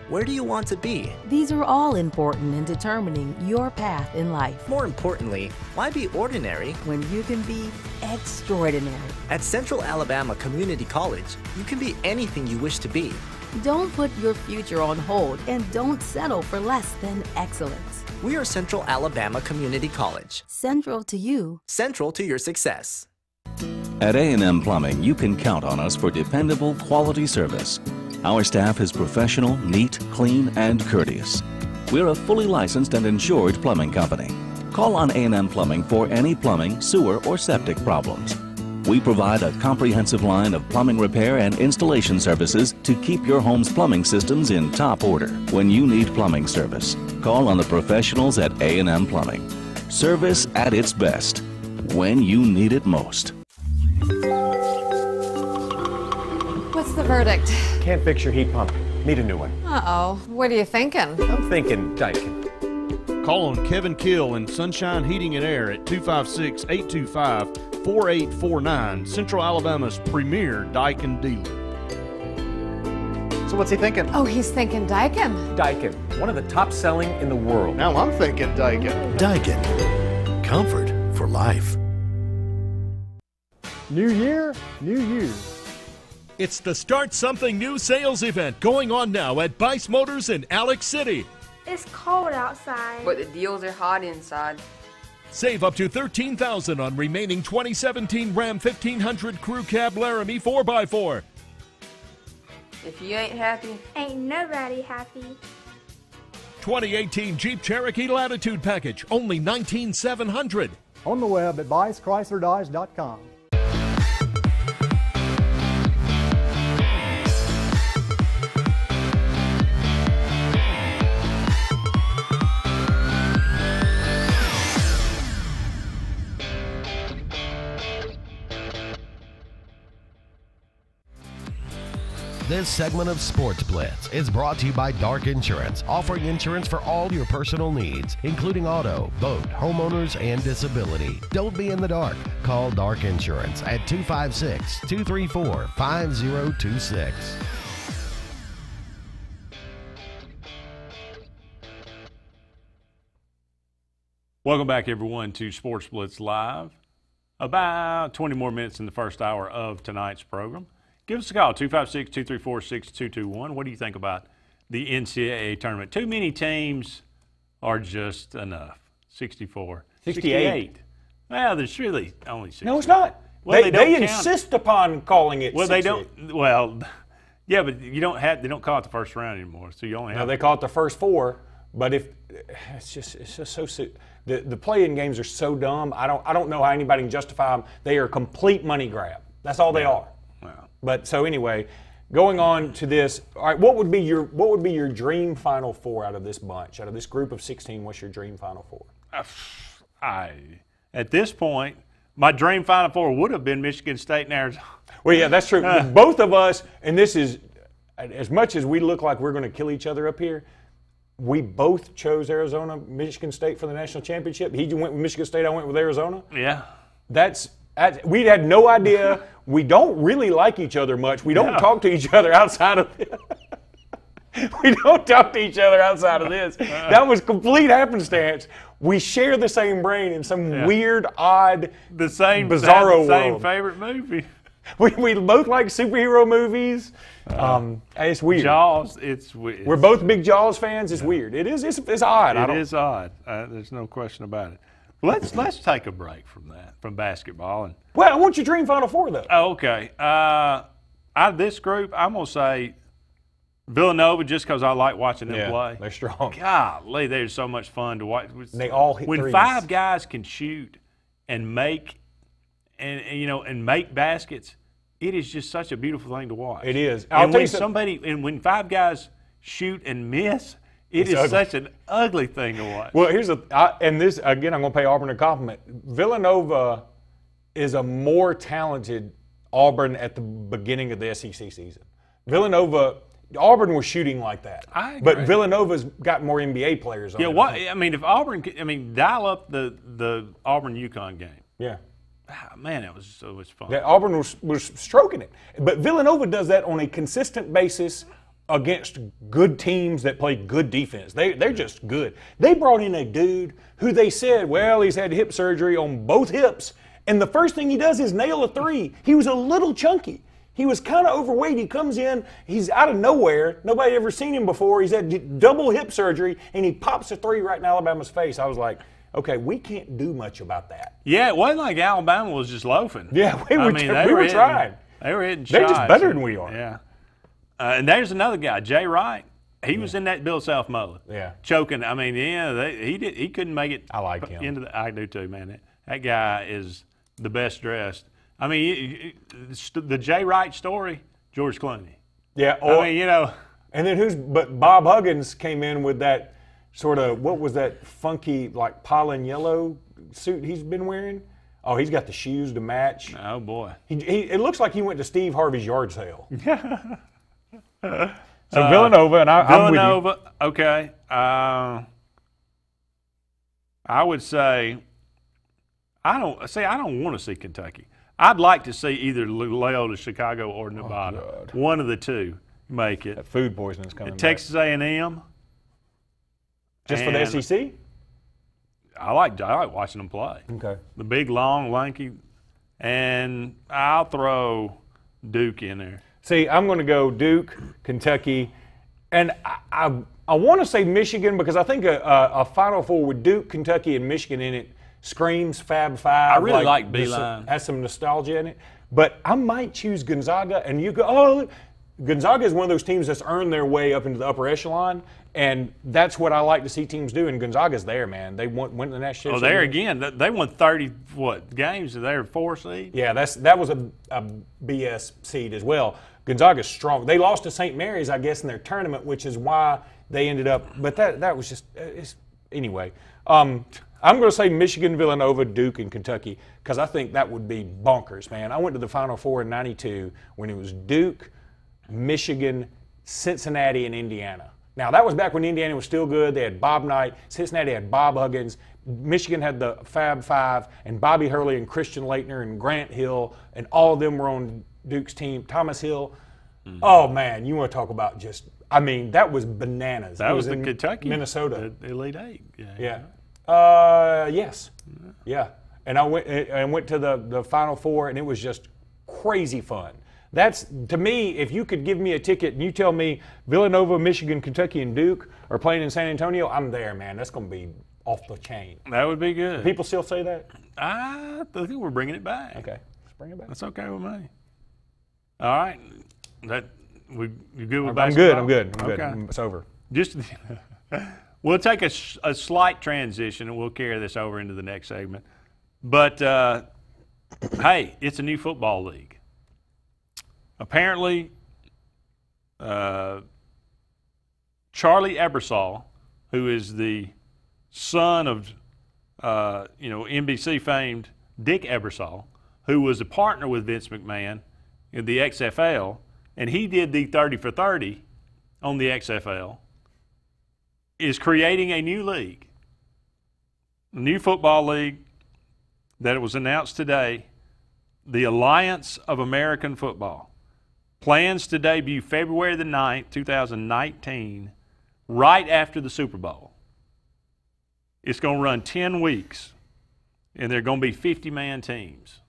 Where do you want to be? These are all important in determining your path in life. More importantly, why be ordinary when you can be extraordinary? At Central Alabama Community College, you can be anything you wish to be. Don't put your future on hold, and don't settle for less than excellence. We are Central Alabama Community College. Central to you. Central to your success. At A&M Plumbing, you can count on us for dependable, quality service. Our staff is professional, neat, clean, and courteous. We're a fully licensed and insured plumbing company. Call on A&M Plumbing for any plumbing, sewer, or septic problems. We provide a comprehensive line of plumbing repair and installation services to keep your home's plumbing systems in top order. When you need plumbing service, call on the professionals at A&M Plumbing. Service at its best, when you need it most. What's the verdict? Can't fix your heat pump. Need a new one. Uh-oh. What are you thinking? I'm thinking Daikin. Call on Kevin Kill and Sunshine Heating and Air at 256-825-4849, Central Alabama's premier Daikin dealer. So what's he thinking? Oh, he's thinking Daikin. Daikin, one of the top selling in the world. Now I'm thinking Daikin. Daikin. Comfort for life. New year, new you. It's the Start Something New sales event going on now at Bice Motors in Alex City. It's cold outside, but the deals are hot inside. Save up to $13,000 on remaining 2017 Ram 1500 Crew Cab Laramie 4x4. If you ain't happy, ain't nobody happy. 2018 Jeep Cherokee Latitude Package, only $19,700. On the web at BiceChryslerDodge.com. This segment of Sports Blitz is brought to you by Dark Insurance, offering insurance for all your personal needs, including auto, boat, homeowners, and disability. Don't be in the dark. Call Dark Insurance at 256-234-5026. Welcome back, everyone, to Sports Blitz Live. About 20 more minutes in the first hour of tonight's program. Give us a call, 256-234-6221. What do you think about the NCAA tournament? Too many teams are just enough. 64. 68. Well, there's really only 60. No, it's not. Well, they insist upon calling it 68. They don't. Well, yeah, but they don't call it the first round anymore. So you only have. No, they call it the first four. But if it's just so the play-in games are so dumb. I don't know how anybody can justify them. They are a complete money grab. That's all they are. Wow. But so anyway, going on to this. All right, what would be your dream Final Four out of this bunch, out of this group of 16? What's your dream Final Four? At this point, my dream Final Four would have been Michigan State and Arizona. Well, yeah, that's true. Both of us, and this is as much as we look like we're going to kill each other up here. We both chose Arizona, Michigan State for the national championship. He went with Michigan State. I went with Arizona. Yeah. We had no idea. We don't really like each other much. We don't talk to each other outside of this. We don't talk to each other outside of this. That was complete happenstance. We share the same brain in some weird, odd, bizarro world. Same favorite movie. We both like superhero movies. It's weird. Jaws, it's weird. We're both big Jaws fans. It's weird. It is. It's odd. It is odd. There's no question about it. Let's take a break from basketball. Well, I want your dream Final Four though. Oh, okay. Out of this group, I'm gonna say Villanova, just because I like watching them play. They're strong. Golly, they're so much fun to watch. They all hit when threes. 5 guys can shoot and make baskets. It is just such a beautiful thing to watch. It is. When 5 guys shoot and miss, it's ugly. such an ugly thing to watch. Well, this again, I'm going to pay Auburn a compliment. Villanova is a more talented Auburn at the beginning of the SEC season. Auburn was shooting like that. I agree. But Villanova's got more NBA players on it. If Auburn, dial up the Auburn-UConn game. Yeah. Man, it was fun. Yeah, Auburn was stroking it. But Villanova does that on a consistent basis against good teams that play good defense. They're just good. They brought in a dude who they said, he's had hip surgery on both hips, and the first thing he does is nail a three. He was a little chunky. He was kind of overweight. He comes in, he's out of nowhere. Nobody ever seen him before. He's had double hip surgery, and he pops a three right in Alabama's face. I was like, okay, we can't do much about that. Yeah, it wasn't like Alabama was just loafing. Yeah, we were trying. They were hitting shots. They're just better than we are. Yeah. And there's another guy, Jay Wright. He was in that Bill Self mullet. Yeah. Choking. I mean, he couldn't make it. I like him. I do too, man. That guy is the best dressed. I mean, the Jay Wright story, George Clooney. Yeah. And then but Bob Huggins came in with that sort of, what was that funky, like pollen yellow suit he's been wearing? Oh, he's got the shoes to match. Oh, boy. It looks like he went to Steve Harvey's yard sale. So Villanova, and I'm with you. Okay. I would say, I don't want to see Kentucky. I'd like to see either Loyola Chicago or Nevada. One of the two make it. That food poisoning's coming back. Texas A&M. Just for the SEC? I like watching them play. Okay. The big, long, lanky, and I'll throw Duke in there. See, I'm going to go Duke, Kentucky, and I want to say Michigan because I think a Final Four with Duke, Kentucky, and Michigan in it screams Fab Five. I really like Beeline. Has some nostalgia in it. But I might choose Gonzaga, and you go, Gonzaga is one of those teams that's earned their way up into the upper echelon, and that's what I like to see teams do. And Gonzaga's there, man. They went to the national championship. There again. They won 30 games? They're 4 seed. Yeah, that was a BS seed as well. Gonzaga's strong. They lost to St. Mary's, I guess, in their tournament, which is why they ended up. But that was just anyway. I'm going to say Michigan, Villanova, Duke, and Kentucky because I think that would be bonkers, man. I went to the Final Four in '92 when it was Duke, Michigan, Cincinnati, and Indiana. Now, that was back when Indiana was still good. They had Bob Knight. Cincinnati had Bob Huggins. Michigan had the Fab Five, and Bobby Hurley and Christian Laettner and Grant Hill, and all of them were on Duke's team. Thomas Hill. Mm-hmm. Oh, man, you want to talk about just – I mean, that was bananas. That was in the Kentucky. Minnesota. The Elite Eight. Yeah. Yes. Yeah. And I went to the Final Four, and it was just crazy fun. That's, to me, if you could give me a ticket and you tell me Villanova, Michigan, Kentucky, and Duke are playing in San Antonio, I'm there, man. That's going to be off the chain. That would be good. People still say that? I think we're bringing it back. Okay. Let's bring it back. That's okay with me. All right. You good with basketball? I'm good. Okay. It's over. We'll take a slight transition, and we'll carry this over into the next segment. But, hey, it's a new football league. Apparently, Charlie Ebersol, who is the son of, NBC famed Dick Ebersol, who was a partner with Vince McMahon in the XFL, and he did the 30 for 30 on the XFL, is creating a new league, a new football league that was announced today, the Alliance of American Football. Plans to debut February the 9th, 2019, right after the Super Bowl. It's going to run 10 weeks, and they're going to be 50-man teams.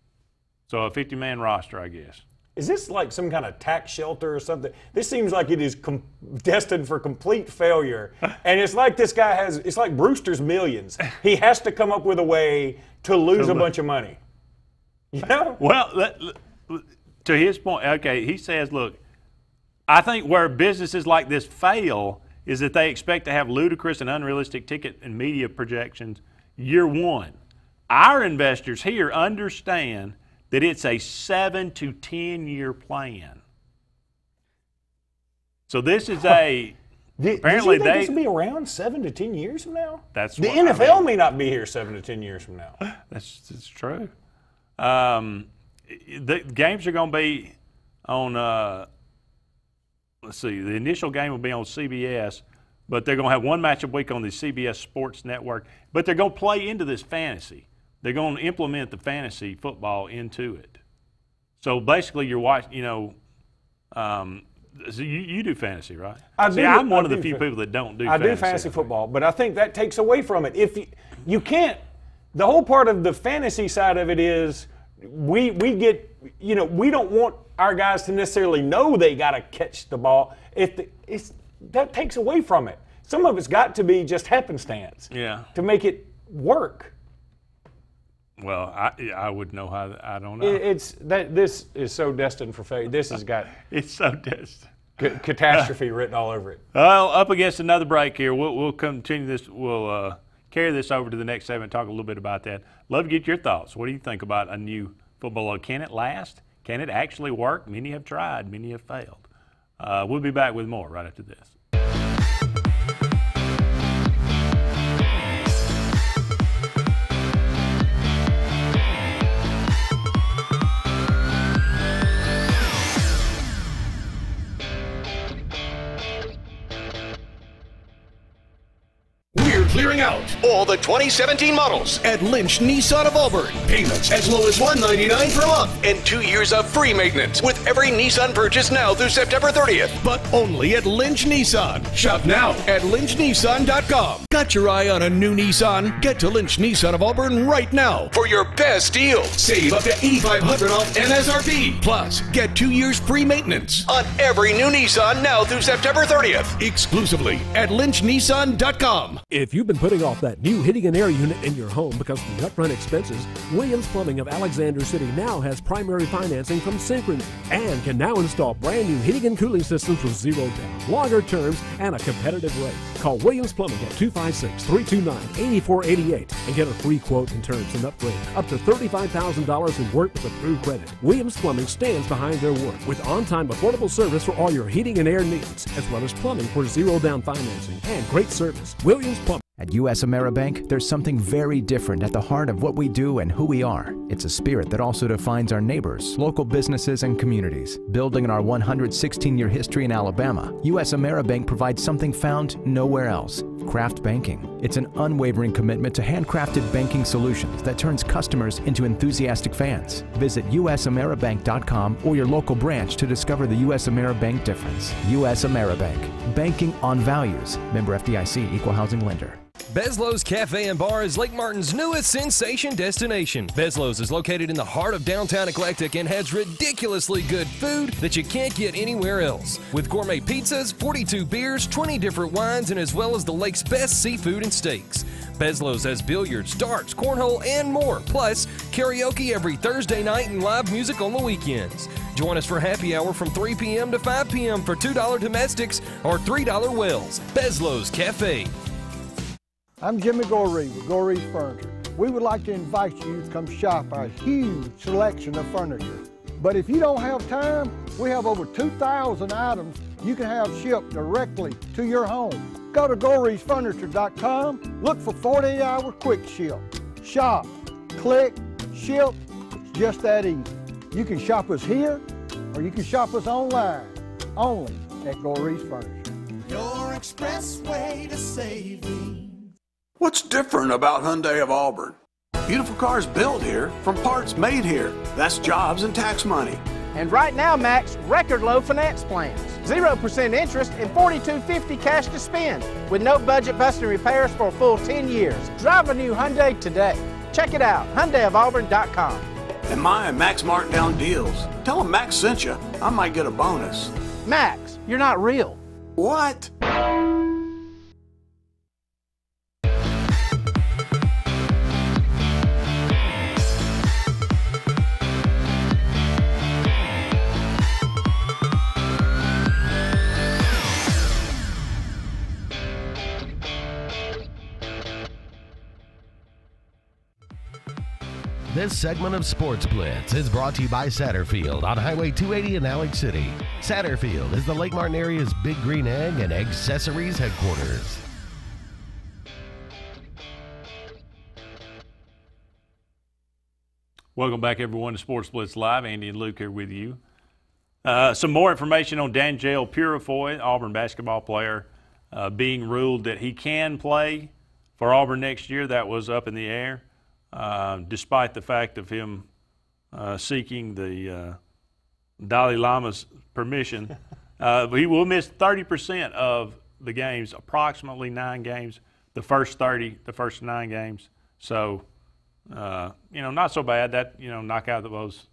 So a 50-man roster, I guess. Is this like some kind of tax shelter or something? This seems like it is destined for complete failure. And it's like this guy it's like Brewster's Millions. He has to come up with a way to lose a bunch of money. You know? Well, to his point, okay, he says, look, I think where businesses like this fail is that they expect to have ludicrous and unrealistic ticket and media projections year one. Our investors here understand that it's a 7 to 10 year plan. So this is apparently do you think this will be around 7 to 10 years from now? That's the NFL may not be here 7 to 10 years from now. That's true. The games are going to be on. Let's see. The initial game will be on CBS, but they're going to have one match a week on the CBS Sports Network. But they're going to play into this fantasy. They're going to implement the fantasy football into it. So basically, you're watching. So you do fantasy, right? I'm one of the few people that don't do fantasy. I do fantasy football, but I think that takes away from it. If you can't, the whole part of the fantasy side of it is we get, we don't want our guys to necessarily know they got to catch the ball. That takes away from it. Some of it's got to be just happenstance. Yeah. To make it work. Well, I would know how. I don't know. This is so destined for failure. This has got it's so destined catastrophe written all over it. Well, up against another break here. We'll continue this. We'll carry this over to the next segment. Talk a little bit about that. Love to get your thoughts. What do you think about a new football league? Can it last? Can it actually work? Many have tried. Many have failed. We'll be back with more right after this. Clearing out all the 2017 models at Lynch Nissan of Auburn. Payments as low as $199 per month and 2 years of free maintenance with every Nissan purchase now through September 30th. But only at Lynch Nissan. Shop now at lynchnissan.com. Got your eye on a new Nissan? Get to Lynch Nissan of Auburn right now for your best deal. Save up to $8,500 off MSRP. Plus, get 2 years free maintenance on every new Nissan now through September 30th. Exclusively at lynchnissan.com. If you've been putting off that new heating and air unit in your home because of the upfront expenses, Williams Plumbing of Alexander City now has primary financing from Synchrony and can now install brand new heating and cooling systems with zero down, longer terms, and a competitive rate. Call Williams Plumbing at 256-329-8488 and get a free quote and terms and upgrade up to $35,000 in work with approved credit. Williams Plumbing stands behind their work with on-time affordable service for all your heating and air needs, as well as plumbing for zero down financing and great service. Williams Plumbing. At U.S. AmeriBank, there's something very different at the heart of what we do and who we are. It's a spirit that also defines our neighbors, local businesses, and communities. Building on our 116-year history in Alabama, U.S. AmeriBank provides something found nowhere else: craft banking. It's an unwavering commitment to handcrafted banking solutions that turns customers into enthusiastic fans. Visit usameribank.com or your local branch to discover the U.S. AmeriBank difference. U.S. AmeriBank. Banking on values. Member FDIC, Equal Housing Lender. Bezlo's Cafe and Bar is Lake Martin's newest sensation destination. Bezlo's is located in the heart of downtown Eclectic and has ridiculously good food that you can't get anywhere else. With gourmet pizzas, 42 beers, 20 different wines, and as well as the lake's best seafood and steaks. Bezlo's has billiards, darts, cornhole, and more. Plus, karaoke every Thursday night and live music on the weekends. Join us for happy hour from 3 p.m. to 5 p.m. for $2 domestics or $3 wells. Bezlo's Cafe. I'm Jimmy Goree with Goree's Furniture. We would like to invite you to come shop our huge selection of furniture. But if you don't have time, we have over 2,000 items you can have shipped directly to your home. Go to GoreesFurniture.com, look for 48-hour quick ship. Shop, click, ship, it's just that easy. You can shop us here, or you can shop us online, only at Goree's Furniture. Your express way to saving. What's different about Hyundai of Auburn? Beautiful cars built here from parts made here. That's jobs and tax money. And right now, Max, record low finance plans. 0% interest and $42.50 cash to spend with no budget busting repairs for a full 10 years. Drive a new Hyundai today. Check it out, HyundaiofAuburn.com. And my Max Markdown deals. Tell them Max sent you. I might get a bonus. Max, you're not real. What? This segment of Sports Blitz is brought to you by Satterfield on Highway 280 in Alex City. Satterfield is the Lake Martin area's Big Green Egg and Accessories headquarters. Welcome back, everyone, to Sports Blitz Live. Andy and Luke here with you. Some more information on Danjel Purifoy, Auburn basketball player, being ruled that he can play for Auburn next year. That was up in the air. Despite the fact of him seeking the Dalai Lama's permission. He will miss 30% of the games, approximately 9 games, the first 9 games. So, not so bad. That, knock out those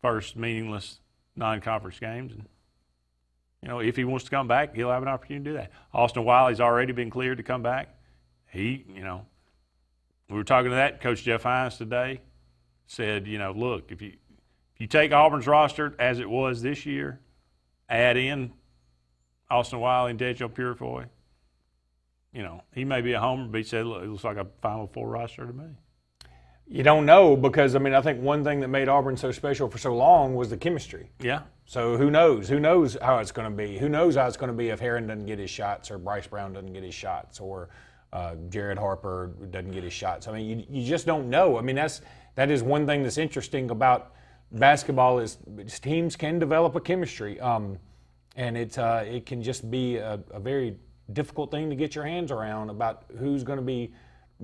first meaningless non-conference games. And, if he wants to come back, he'll have an opportunity to do that. Austin Wiley's already been cleared to come back. We were talking to that Coach Jeff Hines today. Said, look, if you take Auburn's roster as it was this year, add in Austin Wiley and Danjel Purifoy, he may be a homer, but he said, look, it looks like a Final Four roster to me. You don't know because, I think one thing that made Auburn so special for so long was the chemistry. Yeah. So who knows? Who knows how it's going to be? Who knows how it's going to be if Herron doesn't get his shots or Bryce Brown doesn't get his shots or Jared Harper doesn't get his shots. You just don't know. That is one thing that's interesting about basketball is teams can develop a chemistry, and it can just be a very difficult thing to get your hands around about who's going to be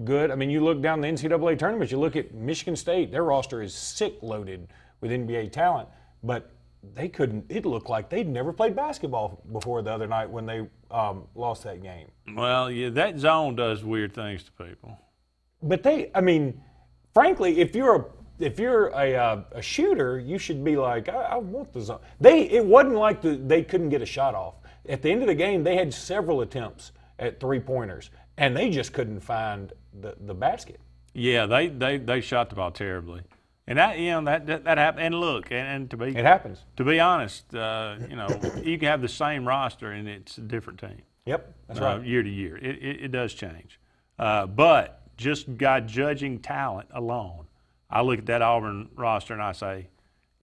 good. You look down the NCAA tournaments, you look at Michigan State, their roster is sick loaded with NBA talent, but it looked like they'd never played basketball before the other night when they lost that game. Well, yeah, that zone does weird things to people. But frankly, if you're a shooter, you should be like, I want the zone. It wasn't like they couldn't get a shot off. At the end of the game, they had several attempts at three-pointers, and they just couldn't find the basket. Yeah, they shot the ball terribly. And that happened. And look, and to be it happens. To be honest, you can have the same roster and it's a different team. Yep, that's right. Year to year, it does change. But just judging talent alone, I look at that Auburn roster and I say,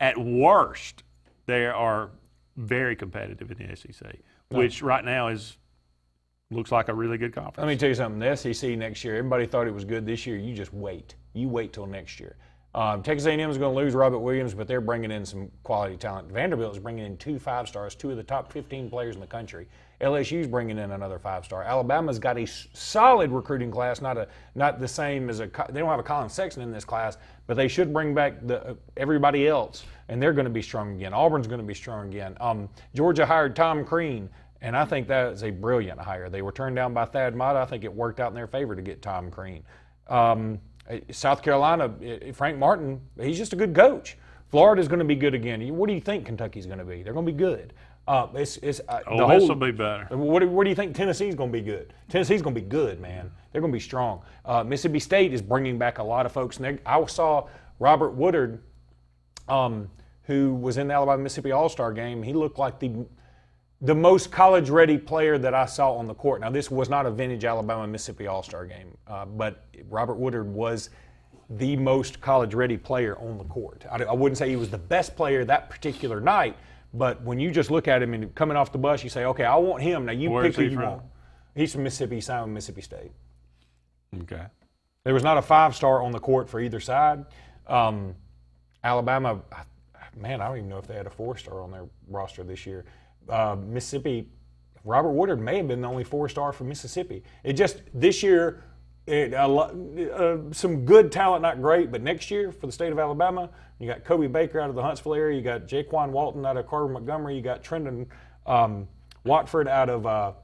at worst, they are very competitive in the SEC, which right now is looks like a really good conference. Let me tell you something. The SEC next year, everybody thought it was good this year. You just wait. You wait till next year. Texas A&M is going to lose Robert Williams, but they're bringing in some quality talent. Vanderbilt is bringing in 2 5-stars, 2 of the top 15 players in the country. LSU's bringing in another 5-star. Alabama's got a solid recruiting class, not the same as they don't have a Colin Sexton in this class, but they should bring back everybody else, and they're going to be strong again. Auburn's going to be strong again. Georgia hired Tom Crean, and I think that is a brilliant hire. They were turned down by Thad Matta. I think it worked out in their favor to get Tom Crean. South Carolina, Frank Martin, he's just a good coach. Florida's going to be good again. What do you think Kentucky's going to be? They're going to be good. This will be better. What do you think Tennessee's going to be good? Tennessee's going to be good, man. They're going to be strong. Mississippi State is bringing back a lot of folks. And I saw Robert Woodard, who was in the Alabama-Mississippi All-Star game. He looked like the most college-ready player that I saw on the court. Now, this was not a vintage Alabama-Mississippi All-Star game, but Robert Woodard was the most college-ready player on the court. I wouldn't say he was the best player that particular night, but when you just look at him and coming off the bus, you say, okay, I want him. Now, you pick who you want. He's from Mississippi. He signed with Mississippi State. Okay. There was not a 5-star on the court for either side. Alabama, man, I don't even know if they had a 4-star on their roster this year. Mississippi, Robert Woodard may have been the only 4-star for Mississippi. It just, this year, some good talent, not great, but next year for the state of Alabama, you got Kobe Baker out of the Huntsville area, you got Jaquan Walton out of Carter Montgomery, you got Trendon Watford out of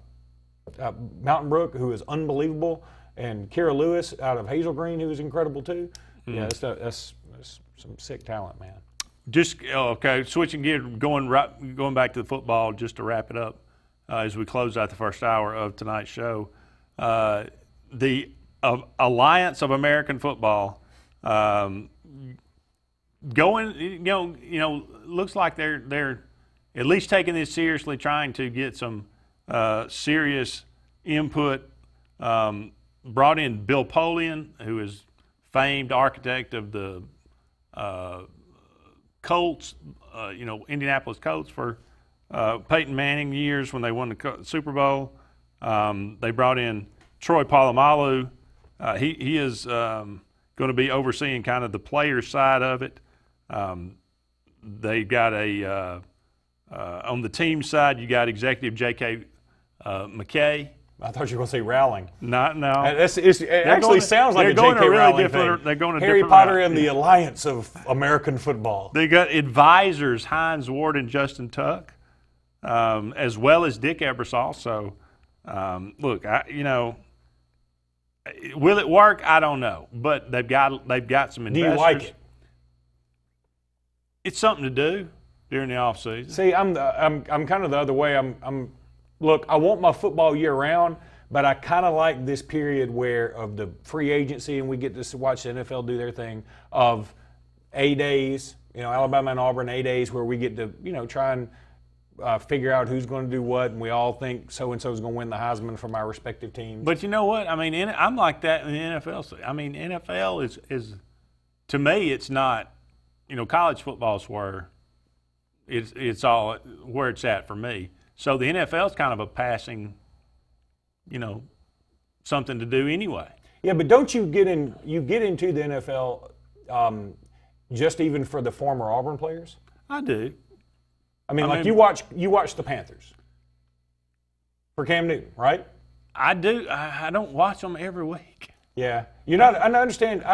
Mountain Brook, who is unbelievable, and Kira Lewis out of Hazel Green, who is incredible too. Yeah, that's some sick talent, man. Just okay. Switching gears, going back to the football, just to wrap it up as we close out the first hour of tonight's show. The Alliance of American Football looks like they're at least taking this seriously, trying to get some serious input. Brought in Bill Polian, who is famed architect of the Colts, Indianapolis Colts for Peyton Manning years when they won the Super Bowl. They brought in Troy Polamalu. He is going to be overseeing kind of the player side of it. They got on the team side, you got executive J.K. McKay. I thought you were going to say Rowling. No. It actually sounds like a J.K. Rowling thing. They're going a Harry different Potter route. and the Alliance of American Football. They got advisors Hines Ward and Justin Tuck, as well as Dick Ebersol. So, look, will it work? I don't know, but they've got some investors. Do you like it? It's something to do during the off season. See, I'm kind of the other way. Look, I want my football year round, but I kind of like this period of the free agency, and we get to watch the NFL do their thing of A-days, Alabama and Auburn A-days, where we get to, try and figure out who's going to do what, and we all think so-and-so is going to win the Heisman from our respective teams. But you know what? I mean, I'm like that in the NFL. I mean, NFL is to me, it's not, college football is where it's all where it's at for me. So the NFL is kind of a passing, something to do anyway. Yeah, but don't you get into the NFL just even for the former Auburn players? I do. I mean, you watch the Panthers for Cam Newton, right? I do. I don't watch them every week. Yeah, I understand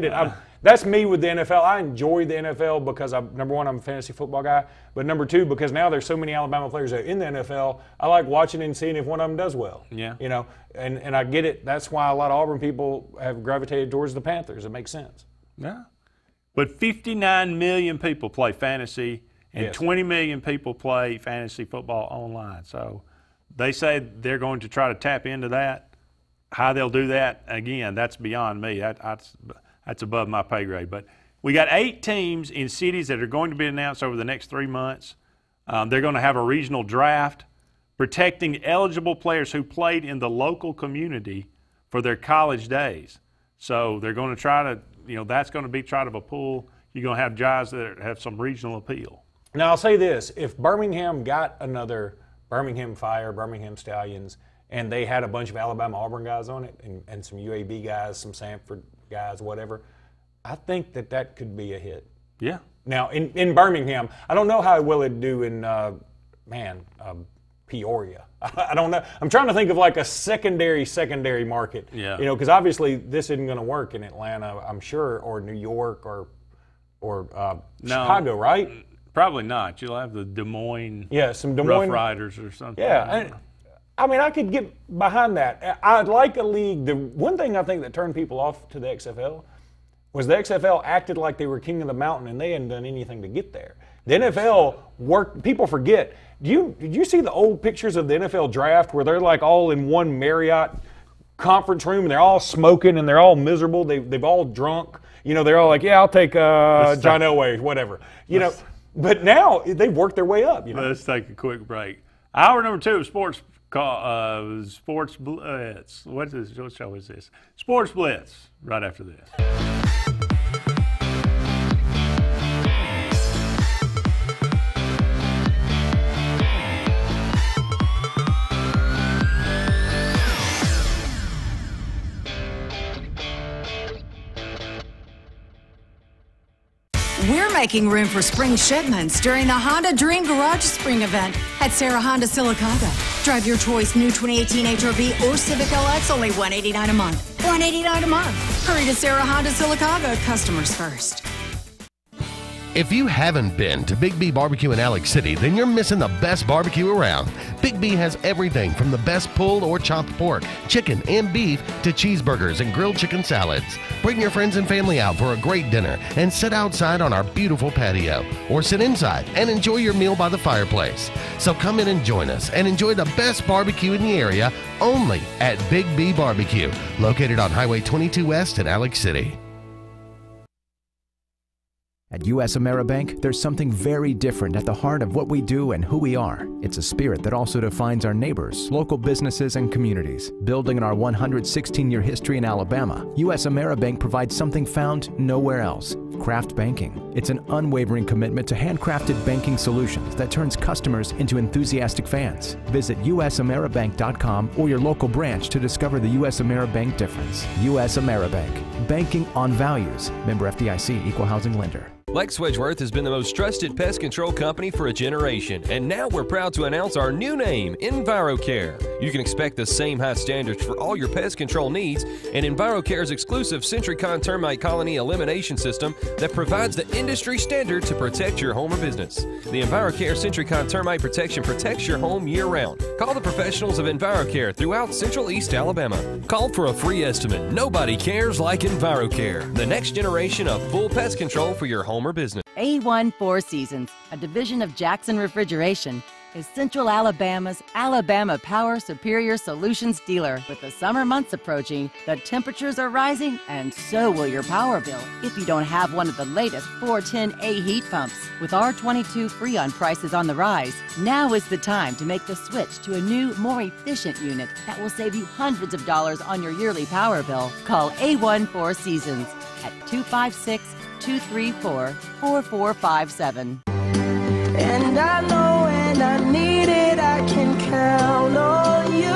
it. That's me with the NFL. I enjoy the NFL because number one, I'm a fantasy football guy, but number two, because now there's so many Alabama players that are in the NFL, I like watching and seeing if one of them does well. Yeah. And I get it. That's why a lot of Auburn people have gravitated towards the Panthers. It makes sense. Yeah. But 59 million people play fantasy, and 20 million people play fantasy football online. So they say they're going to try to tap into that. How they'll do that, again, that's beyond me. That's above my pay grade. But we got 8 teams in cities that are going to be announced over the next 3 months. They're going to have a regional draft protecting eligible players who played in the local community for their college days. So they're going to try to, that's going to be try to a pool. You're going to have guys that have some regional appeal. Now, I'll say this. If Birmingham got another Birmingham Fire, Birmingham Stallions, and they had a bunch of Alabama Auburn guys on it, and some UAB guys, some Samford guys, whatever, I think that could be a hit. Yeah. Now, in Birmingham, I don't know how well it'd do in, Peoria. I don't know. I'm trying to think of like a secondary market. Yeah. You know, because obviously this isn't going to work in Atlanta, I'm sure, or New York, or Chicago, right? Probably not. You'll have the Des Moines, some Des Moines Rough Riders or something. Yeah. I mean, I could get behind that. I'd like a league. The one thing I think that turned people off to the XFL was the XFL acted like they were king of the mountain, and they hadn't done anything to get there. The NFL worked. People forget. Did you see the old pictures of the NFL draft where they're like all in one Marriott conference room and they're all smoking and they're all miserable? They've all drunk. You know, they're all like, yeah, I'll take John Elway, whatever. You know, but now they've worked their way up. You know? Let's take a quick break. Hour number 2 of Sportz Blitz. What show is this? Sportz Blitz. Right after this. We're making room for spring shipments during the Honda Dream Garage Spring event at Sarah Honda Silicaga. Drive your choice new 2018 HR-V or Civic LX, only $189 a month. $189 a month. Hurry to Sarah Honda Silicaga, customers first. If you haven't been to Big B Barbecue in Alex City, then you're missing the best barbecue around. Big B has everything from the best pulled or chopped pork, chicken, and beef to cheeseburgers and grilled chicken salads. Bring your friends and family out for a great dinner and sit outside on our beautiful patio, or sit inside and enjoy your meal by the fireplace. So come in and join us and enjoy the best barbecue in the area only at Big B Barbecue, located on Highway 22 West in Alex City. At U.S. AmeriBank, there's something very different at the heart of what we do and who we are. It's a spirit that also defines our neighbors, local businesses, and communities. Building on our 116-year history in Alabama, U.S. AmeriBank provides something found nowhere else: craft banking. It's an unwavering commitment to handcrafted banking solutions that turns customers into enthusiastic fans. Visit usameribank.com or your local branch to discover the U.S. AmeriBank difference. U.S. AmeriBank, banking on values. Member FDIC, equal housing lender. Lex Wedgeworth has been the most trusted pest control company for a generation, and now we're proud to announce our new name, EnviroCare. You can expect the same high standards for all your pest control needs, and EnviroCare's exclusive Centricon termite colony elimination system that provides the industry standard to protect your home or business. The EnviroCare Centricon termite protection protects your home year-round. Call the professionals of EnviroCare throughout Central East Alabama. Call for a free estimate. Nobody cares like EnviroCare, the next generation of full pest control for your home or business. A1 Four Seasons, a division of Jackson Refrigeration, is Central Alabama's Alabama Power Superior Solutions dealer. With the summer months approaching, the temperatures are rising, and so will your power bill if you don't have one of the latest 410A heat pumps. With R22 Freon prices on the rise, now is the time to make the switch to a new, more efficient unit that will save you hundreds of dollars on your yearly power bill. Call A1 Four Seasons at 256-234-4457. And I know when I need it, I can count on you.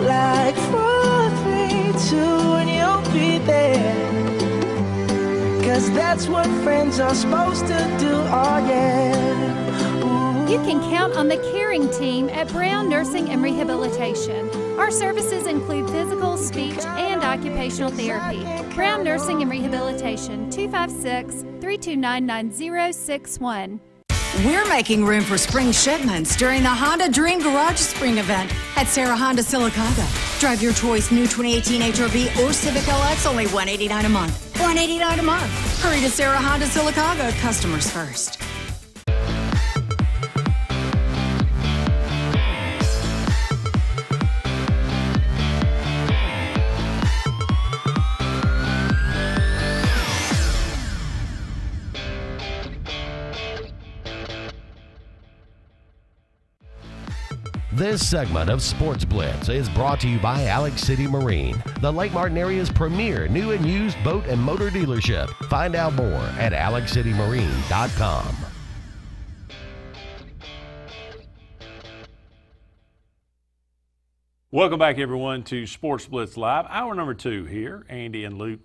Like 4, 3, 2, and you'll be there. 'Cause that's what friends are supposed to do, oh yeah. Ooh. You can count on the caring team at Brown Nursing and Rehabilitation. Our services include physical, speech, and occupational therapy. Brown Nursing and Rehabilitation, 256-329-9061. We're making room for spring shipments during the Honda Dream Garage Spring event at Sarah Honda Silicaga. Drive your choice new 2018 HR-V or Civic LX, only $189 a month. $189 a month. Hurry to Sarah Honda Silicaga, customers first. This segment of Sportz Blitz is brought to you by Alex City Marine, the Lake Martin area's premier new and used boat and motor dealership. Find out more at alexcitymarine.com. Welcome back, everyone, to Sportz Blitz Live. Hour number 2 here. Andy and Luke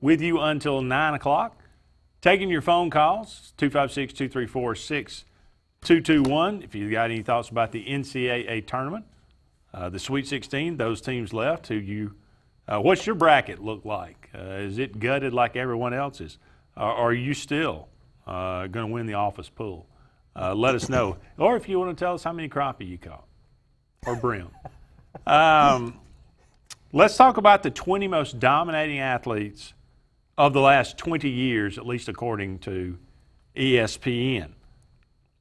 with you until 9 o'clock. Taking your phone calls, 256-234-6221. If you've got any thoughts about the NCAA tournament, the Sweet 16, those teams left. What's your bracket look like? Is it gutted like everyone else's? Are you still going to win the office pool? Let us know. Or if you want to tell us how many crappie you caught or brim. Let's talk about the 20 most dominating athletes of the last 20 years, at least according to ESPN.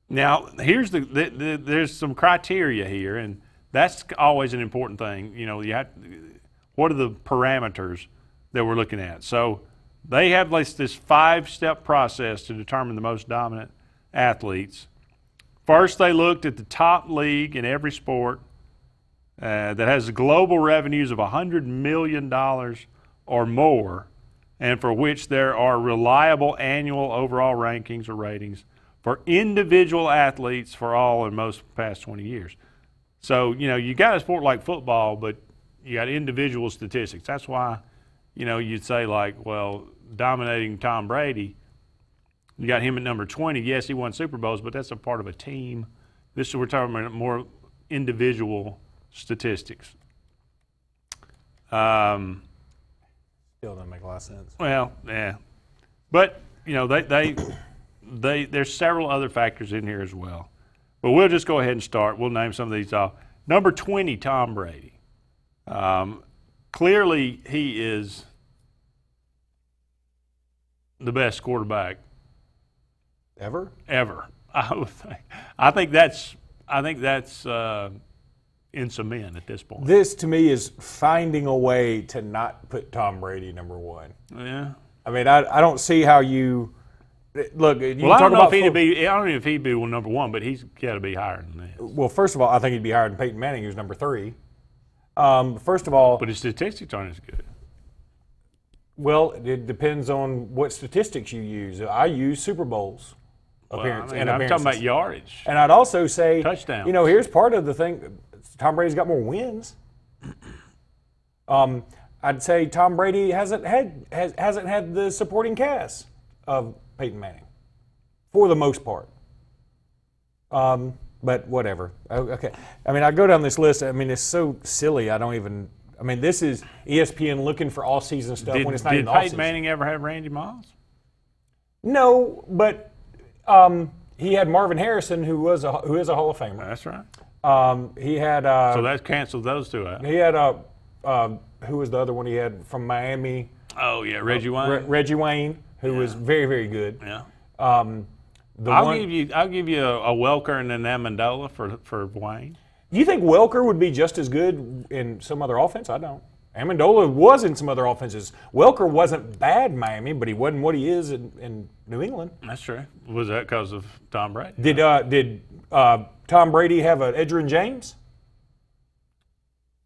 Now, here's there's some criteria here, and that's always an important thing. You know, what are the parameters that we're looking at? So they have this 5-step process to determine the most dominant athletes. First, they looked at the top league in every sport that has global revenues of $100 million or more, and for which there are reliable annual overall rankings or ratings for individual athletes for all and most past 20 years. So, you know, you got a sport like football, but you got individual statistics. That's why, you know, you'd say like, well, dominating Tom Brady, you got him at number 20. Yes, he won Super Bowls, but that's a part of a team. We're talking about more individual statistics. Still doesn't make a lot of sense. Well, yeah, but you know there's several other factors in here as well. But we'll just go ahead and start. We'll name some of these off. Number 20, Tom Brady. Clearly, he is the best quarterback ever. I think that's in cement at this point. This, to me, is finding a way to not put Tom Brady number 1. Yeah. I mean, I don't see how you look. You Well, I talk don't know about if he'd be. I don't know if he'd be number 1, but he's got to be higher than that. Well, first of all, I think he'd be higher than Peyton Manning, who's number 3. First of all, but his statistics aren't as good. Well, it depends on what statistics you use. I use Super Bowls. I'm talking about yardage. And I'd also say, touchdowns. You know, here's part of the thing. Tom Brady's got more wins. I'd say Tom Brady hasn't had the supporting cast of Peyton Manning, for the most part. But whatever. Okay. I mean, I go down this list. I mean, it's so silly. I mean, this is ESPN looking for all-season stuff when it's not even all-season. Did Peyton Manning ever have Randy Moss? No, but he had Marvin Harrison, who is a Hall of Famer. That's right. He had. So that canceled those two out. He had who was the other one he had from Miami? Oh yeah, Reggie Wayne. Reggie Wayne, who was very, very good. Yeah. I'll give you a Welker and an Amendola for Wayne. You think Welker would be just as good in some other offense? I don't. Amendola was in some other offenses. Welker wasn't bad in Miami, but he wasn't what he is in New England. That's true. Was that because of Tom Brady? Did Tom Brady have an Edgerrin James?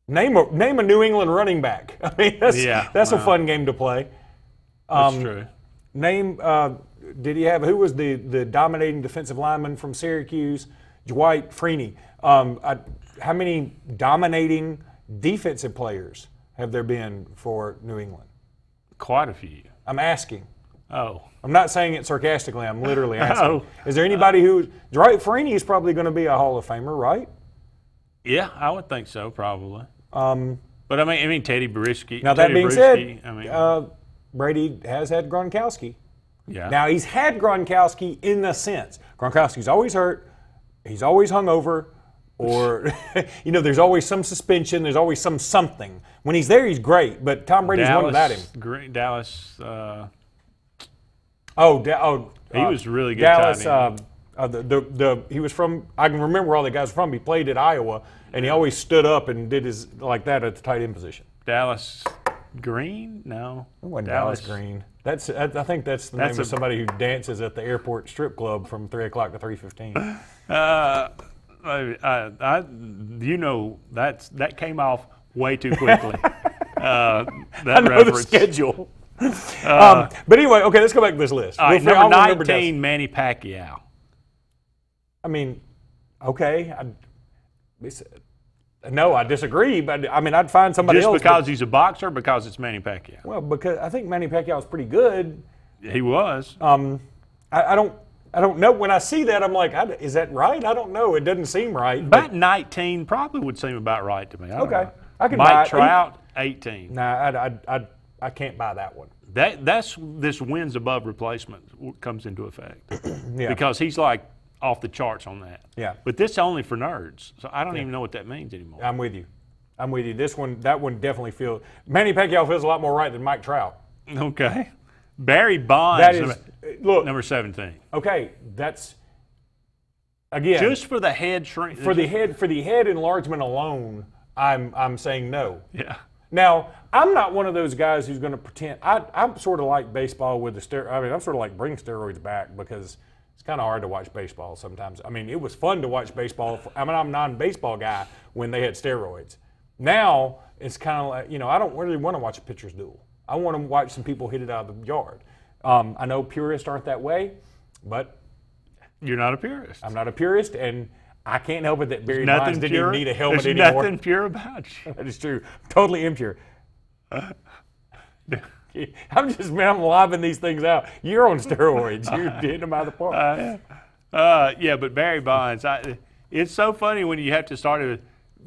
Name a New England running back. I mean, that's a fun game to play. That's true. Did he have, who was the dominating defensive lineman from Syracuse? Dwight Freeney. How many dominating defensive players have there been for New England? Quite a few. I'm asking. Oh. I'm not saying it sarcastically. I'm literally asking. Is there anybody Dwight Freeney is probably going to be a Hall of Famer, right? Yeah, I would think so, probably. But I mean Teddy Bruschi. Now that being said, Brady has had Gronkowski. Yeah. Now he's had Gronkowski in the sense Gronkowski's always hurt, he's always hungover, or there's always some suspension, there's always something. When he's there, he's great, but Tom Brady's won without him. Dallas. He was really good. Dallas. He was from. I can remember where all the guys were from. He played at Iowa, and he always stood up and did his like that at the tight end position. Dallas Green? No, it wasn't Dallas Green. I think that's the name of somebody who dances at the airport strip club from 3 o'clock to 3:15. That came off way too quickly. I know the schedule. But anyway, okay, let's go back to this list. All right, number 19, Manny Pacquiao. I mean, okay. No, I disagree, but I mean, I'd find somebody Just else. Just because he's a boxer, or because it's Manny Pacquiao? Well, because I think Manny Pacquiao is pretty good. He was. I don't know. When I see that, I'm like, is that right? I don't know. It doesn't seem right. About 19 probably would seem about right to me. Okay, I can Mike buy Trout, 18. Nah, I can't buy that one. That's this wins above replacement comes into effect. Yeah. Because he's like off the charts on that. Yeah. But this is only for nerds, so I don't even know what that means anymore. I'm with you. That one definitely feels. Manny Pacquiao feels a lot more right than Mike Trout. Okay. Barry Bonds. That is look number 17. Okay, that's again just for the head shrink. For the head enlargement alone, I'm saying no. Yeah. Now, I'm not one of those guys who's going to pretend. I'm sort of like baseball with the steroids. I mean, I'm sort of like bring steroids back because it's kind of hard to watch baseball sometimes. I mean, it was fun to watch baseball. I'm a non-baseball guy when they had steroids. Now, it's kind of like, I don't really want to watch a pitcher's duel. I want to watch some people hit it out of the yard. I know purists aren't that way, but you're not a purist. I'm not a purist, and I can't help it that Barry Bonds didn't even need a helmet There's anymore. Nothing pure about you. That is true. Totally impure. I'm lobbing these things out. You're on steroids. You're hitting them out of the park. Yeah, but Barry Bonds, it's so funny when you have to start to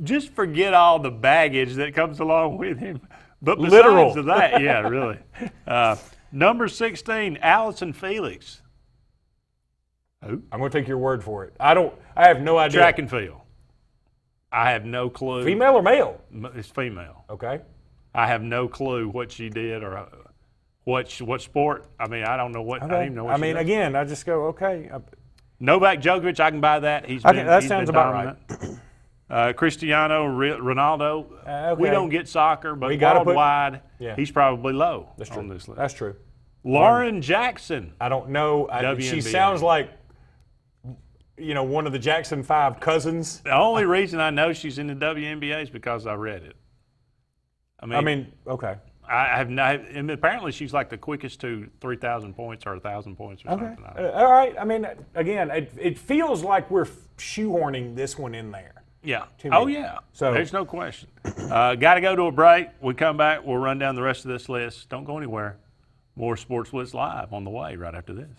just forget all the baggage that comes along with him. But besides literal. that, yeah, really. Number 16, Allison Felix. Who? I'm going to take your word for it. I have no idea. Track and field. I have no clue. Female or male? It's female. Okay. I have no clue what she did or what sport. I mean, I don't know what. Okay. I don't even know what I mean, again, I just go, okay. Novak Djokovic, I can buy that. That sounds about right. Cristiano Ronaldo. Okay. We don't get soccer, but worldwide, he's probably low on this list. That's true. Lauren Jackson. I don't know. She sounds like, one of the Jackson 5 cousins. The only reason I know she's in the WNBA is because I read it. I mean, okay. I have not, and apparently she's like the quickest to 3,000 points or 1,000 points or something. All right. I mean, again, it feels like we're shoehorning this one in there. Yeah. Oh, yeah. So there's no question. Got to go to a break. We come back. We'll run down the rest of this list. Don't go anywhere. More Sportz Blitz Live on the way right after this.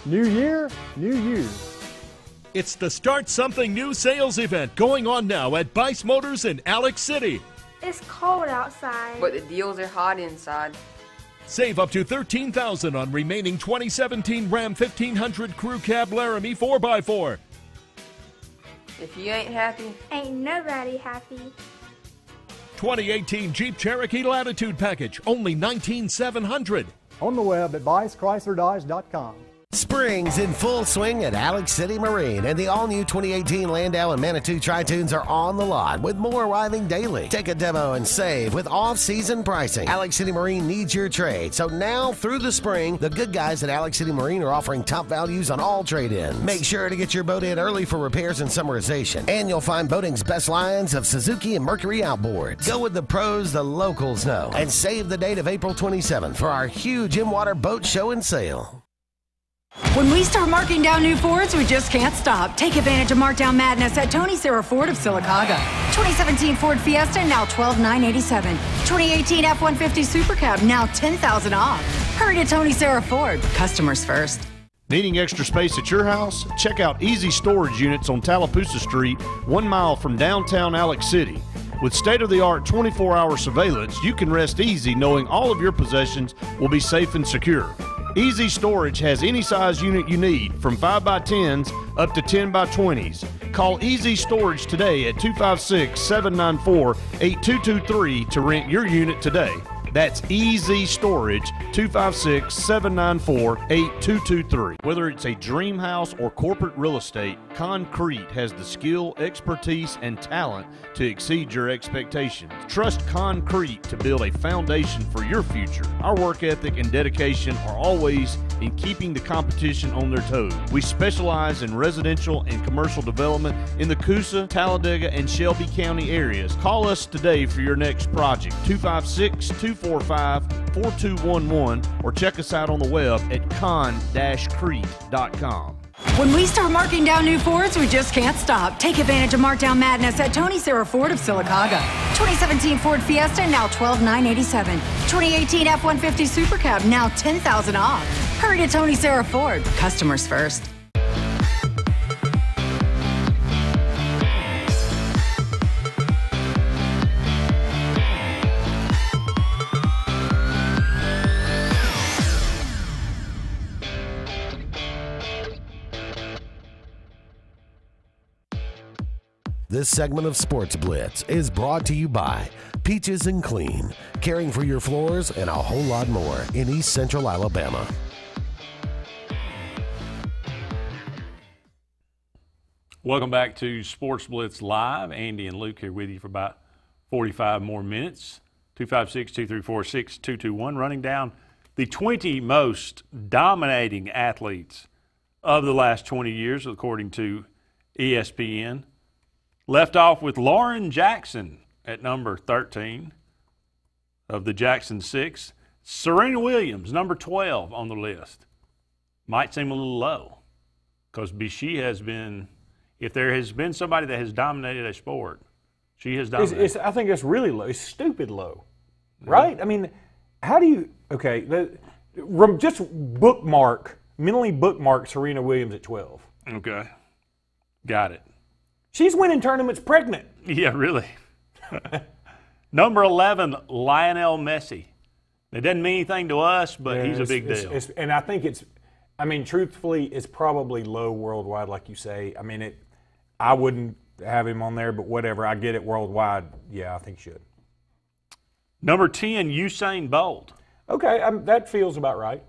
New year, new you. It's the Start Something New sales event going on now at Bice Motors in Alex City. It's cold outside, but the deals are hot inside. Save up to $13,000 on remaining 2017 Ram 1500 Crew Cab Laramie 4x4. If you ain't happy, ain't nobody happy. 2018 Jeep Cherokee Latitude Package, only $19,700. On the web at BiceChryslerDodge.com. Spring's in full swing at Alex City Marine, and the all-new 2018 Landau and Manitou Tri-Tunes are on the lot, with more arriving daily. Take a demo and save with off-season pricing. Alex City Marine needs your trade, so now through the spring, the good guys at Alex City Marine are offering top values on all trade-ins. Make sure to get your boat in early for repairs and summarization, and you'll find boating's best lines of Suzuki and Mercury outboards. Go with the pros the locals know, and save the date of April 27th for our huge in-water boat show and sale. When we start marking down new Fords, we just can't stop. Take advantage of markdown madness at Tony Sarah Ford of Sylacauga. 2017 Ford Fiesta, now $12,987. 2018 F-150 Super Cab, now $10,000 off. Hurry to Tony Sarah Ford. Customers first. Needing extra space at your house? Check out Easy Storage Units on Tallapoosa Street, 1 mile from downtown Alex City. With state-of-the-art 24-hour surveillance, you can rest easy knowing all of your possessions will be safe and secure. Easy Storage has any size unit you need, from 5x10s up to 10x20s. Call Easy Storage today at 256-794-8223 to rent your unit today. That's Easy Storage, 256-794-8223. Whether it's a dream house or corporate real estate, Concrete has the skill, expertise, and talent to exceed your expectations. Trust Concrete to build a foundation for your future. Our work ethic and dedication are always in keeping the competition on their toes. We specialize in residential and commercial development in the Coosa, Talladega, and Shelby County areas. Call us today for your next project, 256-245-4211, or check us out on the web at con-crete.com. When we start marking down new Fords, we just can't stop. Take advantage of markdown madness at Tony Sarah Ford of Sylacauga. 2017 Ford Fiesta, now $12,987. 2018 F-150 Super Cab, now $10,000 off. Hurry to Tony Sarah Ford. Customers first. This segment of Sports Blitz is brought to you by Peaches and Clean, caring for your floors and a whole lot more in East Central Alabama. Welcome back to Sports Blitz Live. Andy and Luke here with you for about 45 more minutes. 256-234-6221, running down the 20 most dominating athletes of the last 20 years, according to ESPN. Left off with Lauren Jackson at number 13 of the Jackson 6. Serena Williams, number 12 on the list. Might seem a little low because she has been, if there has been somebody that has dominated a sport, she has dominated. I think it's really low. It's stupid low, right? I mean, how do you, just mentally bookmark Serena Williams at 12. Okay. Got it. She's winning tournaments pregnant. Yeah, really. Number 11, Lionel Messi. It doesn't mean anything to us, but he's a big deal. And I think truthfully, it's probably low worldwide, like you say. I mean, I wouldn't have him on there, but whatever. I get it worldwide. Yeah, I think he should. Number 10, Usain Bolt. Okay, that feels about right.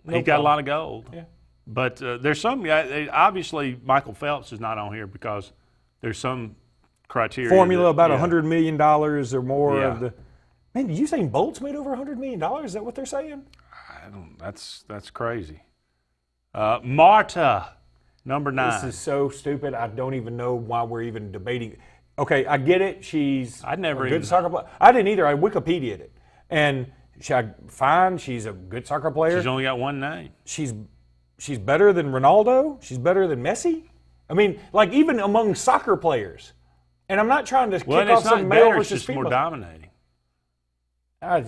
He's got a lot of gold. Yeah. But there's some guy, obviously Michael Phelps is not on here because there's some criteria. Formula about $100 million or more of the. Man, did Usain Bolt's made over $100 million? Is that what they're saying? That's crazy. Marta, number 9. This is so stupid. I don't even know why we're even debating. Okay, I get it. She's a good soccer player. I didn't either. I Wikipedia'd it. And she's a good soccer player. She's only got one name. She's better than Ronaldo. She's better than Messi. I mean, like even among soccer players. And I'm not trying to kick off some male versus female. It's more dominating.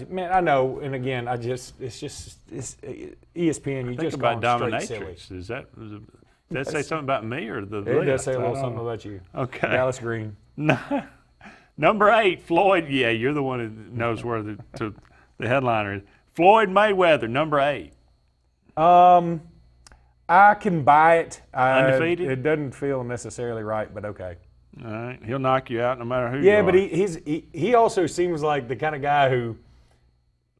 Man, I know. And again, it's ESPN. You just about dominatrix. Does that say something about me or the? It does say a little something about you. Okay. Dallas Green. Number 8, Floyd. Yeah, you're the one who knows where the headliner is. Floyd Mayweather, number 8. I can buy it. Undefeated? It doesn't feel necessarily right, but okay. All right. He'll knock you out no matter who you are. Yeah, but he also seems like the kind of guy who,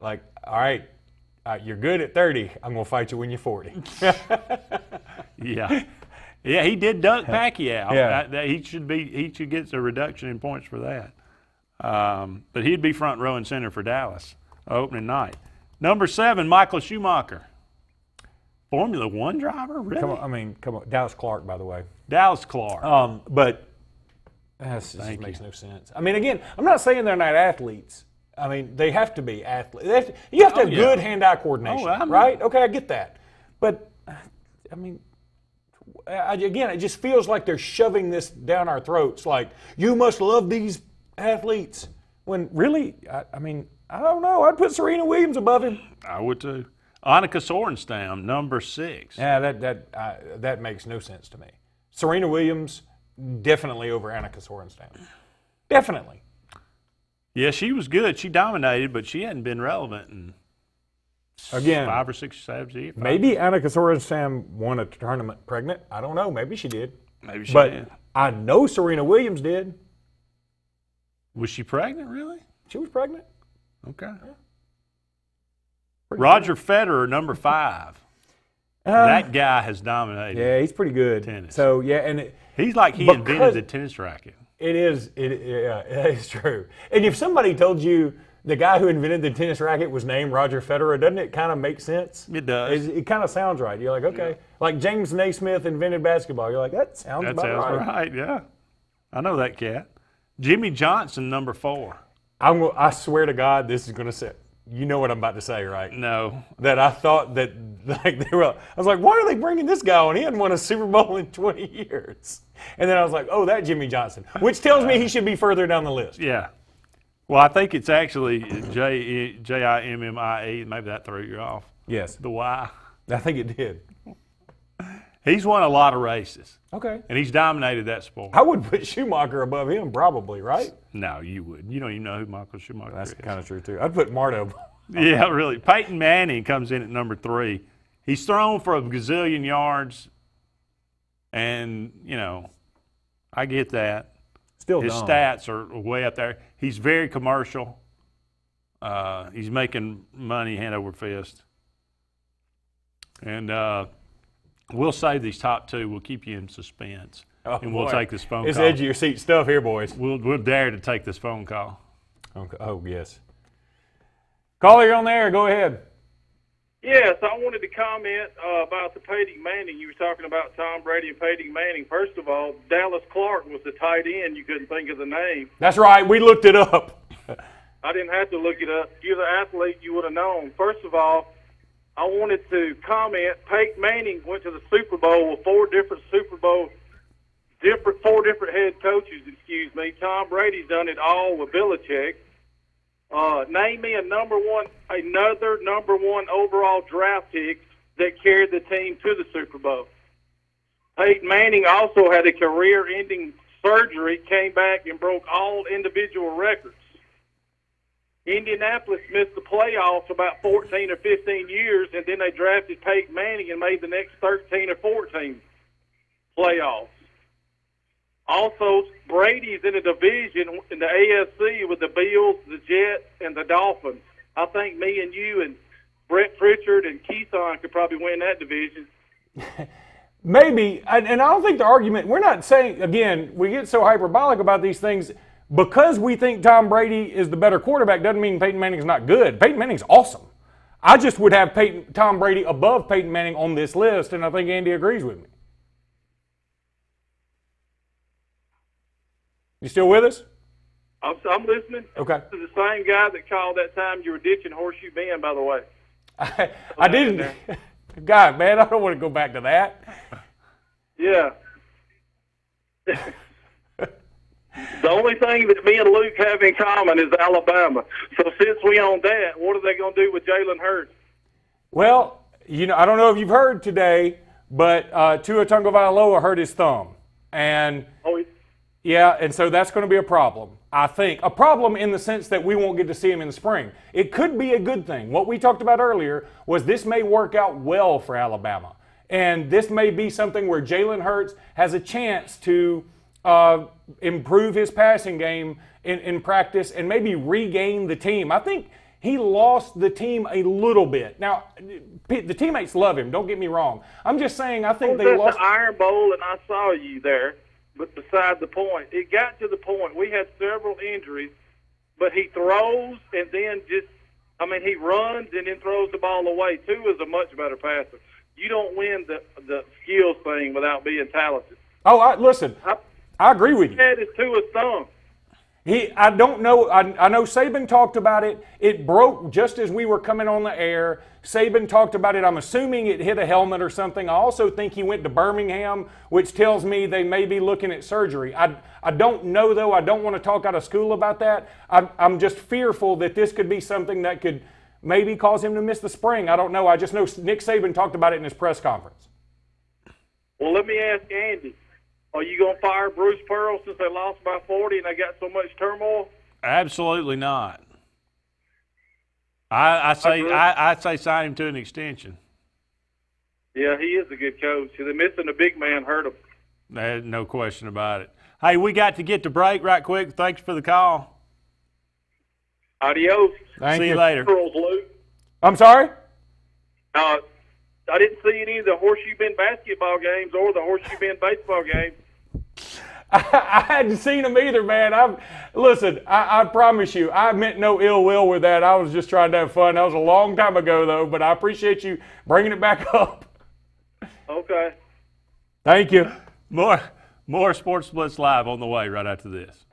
like, all right, you're good at 30. I'm going to fight you when you're 40. Yeah. Yeah, he did dunk Pacquiao. Yeah. He should get a reduction in points for that. But he'd be front row and center for Dallas opening night. Number 7, Michael Schumacher. Formula One driver? Really? Come on. Dallas Clark, by the way. Dallas Clark. But that just makes no sense. I mean, again, I'm not saying they're not athletes. I mean, they have to be athletes. You have to have good hand-eye coordination, right? Okay, I get that. But, I mean, again, it just feels like they're shoving this down our throats. Like, you must love these athletes. When really, I mean, I don't know. I'd put Serena Williams above him. I would too. Annika Sorenstam, number 6. Yeah, that makes no sense to me. Serena Williams, definitely over Annika Sorenstam. Definitely. Yeah, she was good. She dominated, but she hadn't been relevant in 5 or 6 or 7 years. Maybe Annika Sorenstam won a tournament pregnant. I don't know. Maybe she did. Maybe she But did. I know Serena Williams did. Was she pregnant, really? She was pregnant. Okay. Yeah. Roger Federer, number 5. That guy has dominated. Yeah, he's pretty good. Tennis. So yeah, and he's like he invented the tennis racket. It is true. And if somebody told you the guy who invented the tennis racket was named Roger Federer. Doesn't it kind of make sense? It does. It kind of sounds right. You're like, okay. Yeah. Like James Naismith invented basketball. You're like, that sounds about right. That sounds right, yeah. I know that cat. Jimmy Johnson, number 4. I swear to God, this is going to say, you know what I'm about to say, right? No. That I thought that, like, I was like, why are they bringing this guy on? He hadn't won a Super Bowl in 20 years. And then I was like, oh, that Jimmy Johnson, which tells me he should be further down the list. Yeah. Well, I think it's actually Jimmie. Maybe that threw you off. Yes. The Y. I think it did. He's won a lot of races. Okay. And he's dominated that sport. I would put Schumacher above him, probably, right? No, you wouldn't. You don't even know who Michael Schumacher is. That's kind of true, too. I'd put Marto. Yeah, really. Peyton Manning comes in at number 3. He's thrown for a gazillion yards, and, you know, I get that. Still his dumb. stats are way up there. He's very commercial. He's making money hand over fist. And we'll save these top 2. We'll keep you in suspense. Oh, and we'll take this phone it's call. It's edge of your seat stuff here, boys. We'll dare to take this phone call. Okay. Oh, yes. Caller, you're on the air. Go ahead. Yes, I wanted to comment about the Peyton Manning. You were talking about Tom Brady and Peyton Manning. First of all, Dallas Clark was the tight end. You couldn't think of the name. That's right. We looked it up. I didn't have to look it up. You're the athlete, you would have known. First of all, I wanted to comment, Peyton Manning went to the Super Bowl with 4 different head coaches, Tom Brady's done it all with Belichick. Name me another number one overall draft pick that carried the team to the Super Bowl. Peyton Manning also had a career-ending surgery, came back and broke all individual records. Indianapolis missed the playoffs about 14 or 15 years, and then they drafted Peyton Manning and made the next 13 or 14 playoffs. Also, Brady's in a division in the AFC with the Bills, the Jets, and the Dolphins. I think me and you and Brett Pritchard and Keithon could probably win that division. Maybe, and I don't think the argument, we're not saying, again, we get so hyperbolic about these things. Because we think Tom Brady is the better quarterback doesn't mean Peyton Manning's not good. Peyton Manning's awesome. I just would have Tom Brady above Peyton Manning on this list, and I think Andy agrees with me. You still with us? I'm listening. Okay. This is the same guy that called that time you were ditching Horseshoe Bend, by the way. I didn't. God, man, I don't want to go back to that. Yeah. The only thing that me and Luke have in common is Alabama. So since we own that, what are they going to do with Jalen Hurts? Well, you know, I don't know if you've heard today, but Tua Tagovailoa hurt his thumb. And yeah, and so that's going to be a problem, I think. A problem in the sense that we won't get to see him in the spring. It could be a good thing. What we talked about earlier was this may work out well for Alabama. And this may be something where Jalen Hurts has a chance to improve his passing game in practice and maybe regain the team. I think he lost the team a little bit. Now, the teammates love him, don't get me wrong. I'm just saying I think they lost. The Iron Bowl, and I saw you there. But beside the point, it got to the point. We had several injuries, but he throws and then he runs and then throws the ball away. Tua is a much better passer. You don't win the skills thing without being talented. Oh, listen, I agree with you. That is Tua's thumb. I don't know. I know Saban talked about it. It broke just as we were coming on the air. Saban talked about it. I'm assuming it hit a helmet or something. I also think he went to Birmingham, which tells me they may be looking at surgery. I don't know, though. I don't want to talk out of school about that. I'm just fearful that this could be something that could maybe cause him to miss the spring. I don't know. I just know Nick Saban talked about it in his press conference. Well, let me ask Andy. Are you going to fire Bruce Pearl since they lost by 40 and they got so much turmoil? Absolutely not. I'd say sign him to an extension. Yeah, he is a good coach. They're missing a big man hurt him. There's no question about it. Hey, we got to get to break right quick. Thanks for the call. Adios. See you later. Luke. I'm sorry? I didn't see any of the Horseshoe Bend basketball games or the Horseshoe Bend baseball games. I hadn't seen him either, man. Listen, I promise you, I meant no ill will with that. I was just trying to have fun. That was a long time ago, though, but I appreciate you bringing it back up. Okay. Thank you. More Sports Blitz Live on the way right after this.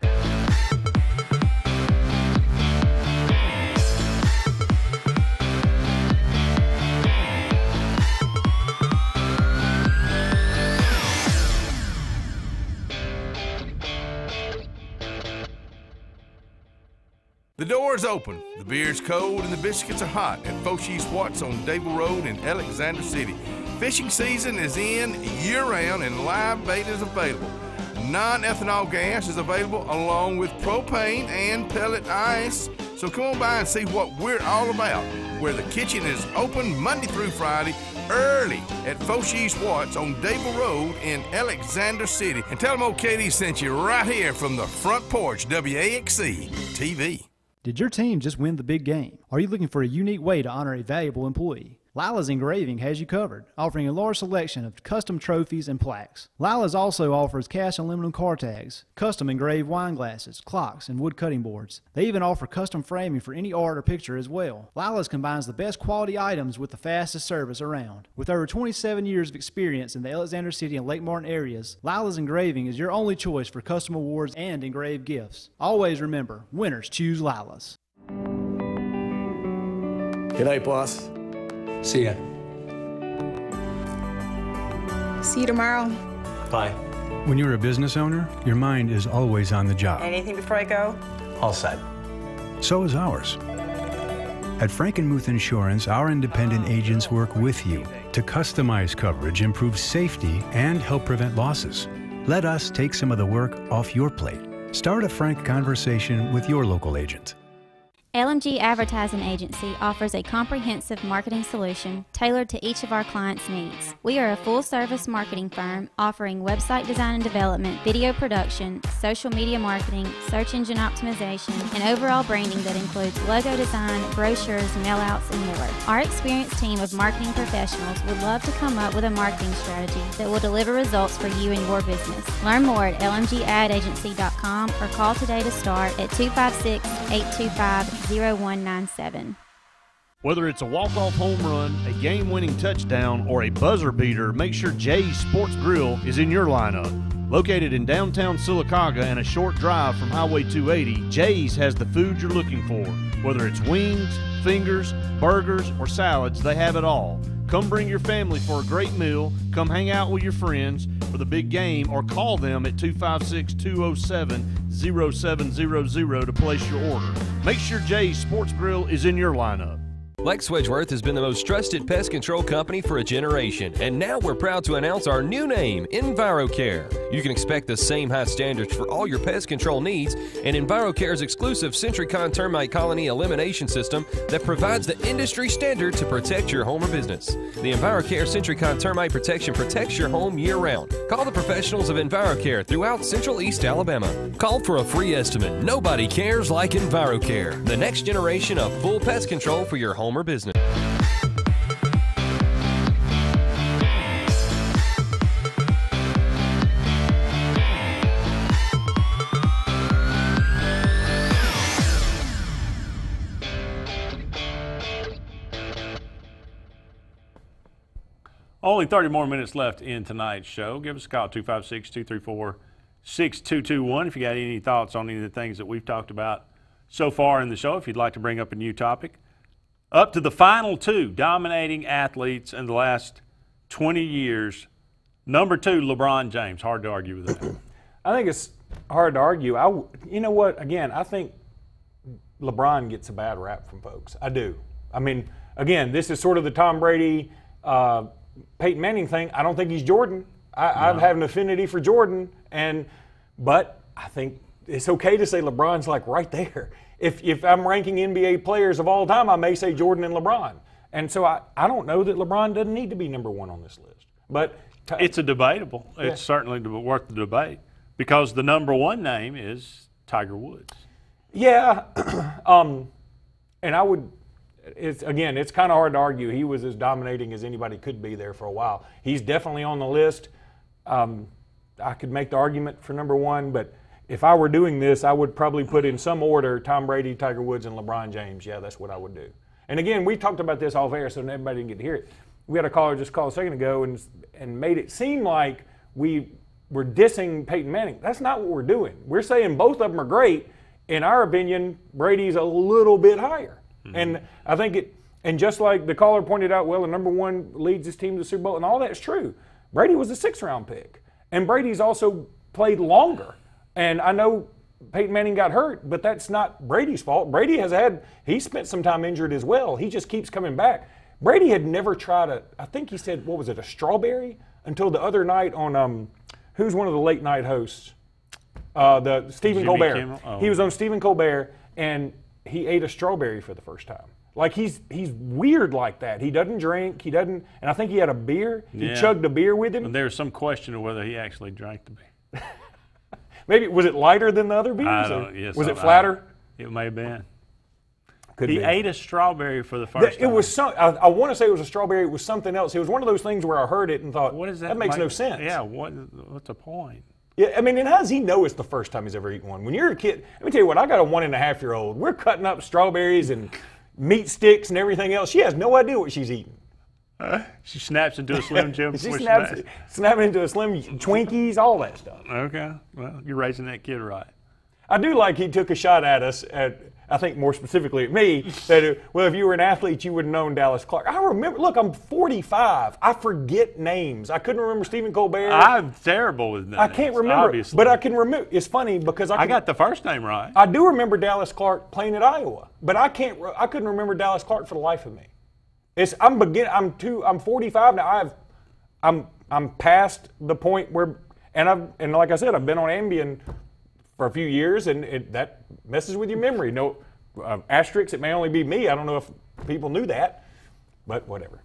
The door's open, the beer's cold, and the biscuits are hot at Foshee Sportz on Dable Road in Alexander City. Fishing season is in year-round and live bait is available. Non-ethanol gas is available along with propane and pellet ice. So come on by and see what we're all about, where the kitchen is open Monday through Friday early at Foshee Sportz on Dable Road in Alexander City. And tell them old Katie sent you right here from the front porch, WAXC TV. Did your team just win the big game? Are you looking for a unique way to honor a valuable employee? Lila's Engraving has you covered, offering a large selection of custom trophies and plaques. Lila's also offers cast aluminum car tags, custom engraved wine glasses, clocks, and wood cutting boards. They even offer custom framing for any art or picture as well. Lila's combines the best quality items with the fastest service around. With over 27 years of experience in the Alexander City and Lake Martin areas, Lila's Engraving is your only choice for custom awards and engraved gifts. Always remember, winners choose Lila's. Good night, boss. See ya. See you tomorrow. Bye. When you're a business owner, your mind is always on the job. Anything before I go? All set. So is ours. At Frankenmuth Insurance, our independent agents work with you to customize coverage, improve safety, and help prevent losses. Let us take some of the work off your plate. Start a frank conversation with your local agent. LMG Advertising Agency offers a comprehensive marketing solution tailored to each of our clients' needs. We are a full-service marketing firm offering website design and development, video production, social media marketing, search engine optimization, and overall branding that includes logo design, brochures, mailouts, and more. Our experienced team of marketing professionals would love to come up with a marketing strategy that will deliver results for you and your business. Learn more at lmgadagency.com or call today to start at 256-825-0197. Whether it's a walk-off home run, a game-winning touchdown, or a buzzer beater, make sure Jay's Sports Grill is in your lineup. Located in downtown Sylacauga and a short drive from Highway 280, Jay's has the food you're looking for. Whether it's wings, fingers, burgers, or salads, they have it all. Come bring your family for a great meal, come hang out with your friends for the big game, or call them at 256-207-0700 to place your order. Make sure Jay's Sports Grill is in your lineup. Lex Wedgeworth has been the most trusted pest control company for a generation, and now we're proud to announce our new name, EnviroCare. You can expect the same high standards for all your pest control needs, and EnviroCare's exclusive Sentricon termite colony elimination system that provides the industry standard to protect your home or business. The EnviroCare Sentricon termite protection protects your home year-round. Call the professionals of EnviroCare throughout Central East Alabama. Call for a free estimate. Nobody cares like EnviroCare, the next generation of full pest control for your home or business. Only 30 more minutes left in tonight's show. Give us a call, 256-234-6221, if you got any thoughts on any of the things that we've talked about so far in the show, if you'd like to bring up a new topic. Up to the final two dominating athletes in the last 20 years. Number 2, LeBron James. Hard to argue with that. I think it's hard to argue. You know what? Again, I think LeBron gets a bad rap from folks. I do. I mean, again, this is sort of the Tom Brady, Peyton Manning thing. I don't think he's Jordan. I have an affinity for Jordan, but I think it's okay to say LeBron's like right there. If I'm ranking NBA players of all time, I may say Jordan and LeBron. And so I don't know that LeBron doesn't need to be number 1 on this list. But it's a debatable. Yeah. It's certainly worth the debate because the number 1 name is Tiger Woods. Yeah, and I would. It's kind of hard to argue. He was as dominating as anybody could be there for a while. He's definitely on the list. I could make the argument for number one, but if I were doing this, I would probably put in some order Tom Brady, Tiger Woods, and LeBron James. Yeah, that's what I would do. And again, we talked about this off air, so everybody didn't get to hear it. We had a caller just call a second ago and made it seem like we were dissing Peyton Manning. That's not what we're doing. We're saying both of them are great. In our opinion, Brady's a little bit higher. Mm-hmm. And I think and just like the caller pointed out, well, the number one leads his team to the Super Bowl, and all that's true. Brady was a 6th-round pick. And Brady's also played longer. And I know Peyton Manning got hurt, but that's not Brady's fault. Brady he spent some time injured as well. He just keeps coming back. Brady had never tried I think he said, what was it, a strawberry? Until the other night on, who's one of the late night hosts? The Stephen Jimmy Colbert. Kimmel? Oh. He was on Stephen Colbert, and he ate a strawberry for the first time. Like, he's weird like that. He doesn't drink. And I think he had a beer. He chugged a beer with him. And there's some question of whether he actually drank the beer. Maybe, was it lighter than the other beers? I don't know. Yes, was it flatter? It may have been. He ate a strawberry for the first time. It was I want to say it was a strawberry. It was something else. It was one of those things where I heard it and thought, what is that? That makes no sense. Yeah, what's the point? Yeah, I mean, and how does he know it's the first time he's ever eaten one? When you're a kid, let me tell you what, I got a 1.5-year-old. We're cutting up strawberries and meat sticks and everything else. She has no idea what she's eating. She snaps into a Slim Jim. She snapping into a Slim Twinkies, all that stuff. Okay, well, you're raising that kid right. I do like he took a shot at us, I think more specifically at me, that, well, if you were an athlete, you would have known Dallas Clark. I remember, look, I'm 45. I forget names. I couldn't remember Stephen Colbert. I'm terrible with names. I can't remember, obviously. But I can remember. It's funny because I got the first name right. I do remember Dallas Clark playing at Iowa, but I couldn't remember Dallas Clark for the life of me. I'm 45 now. I'm past the point where, and like I said, I've been on Ambien for a few years, and that messes with your memory. No asterisks. It may only be me. I don't know if people knew that, but whatever.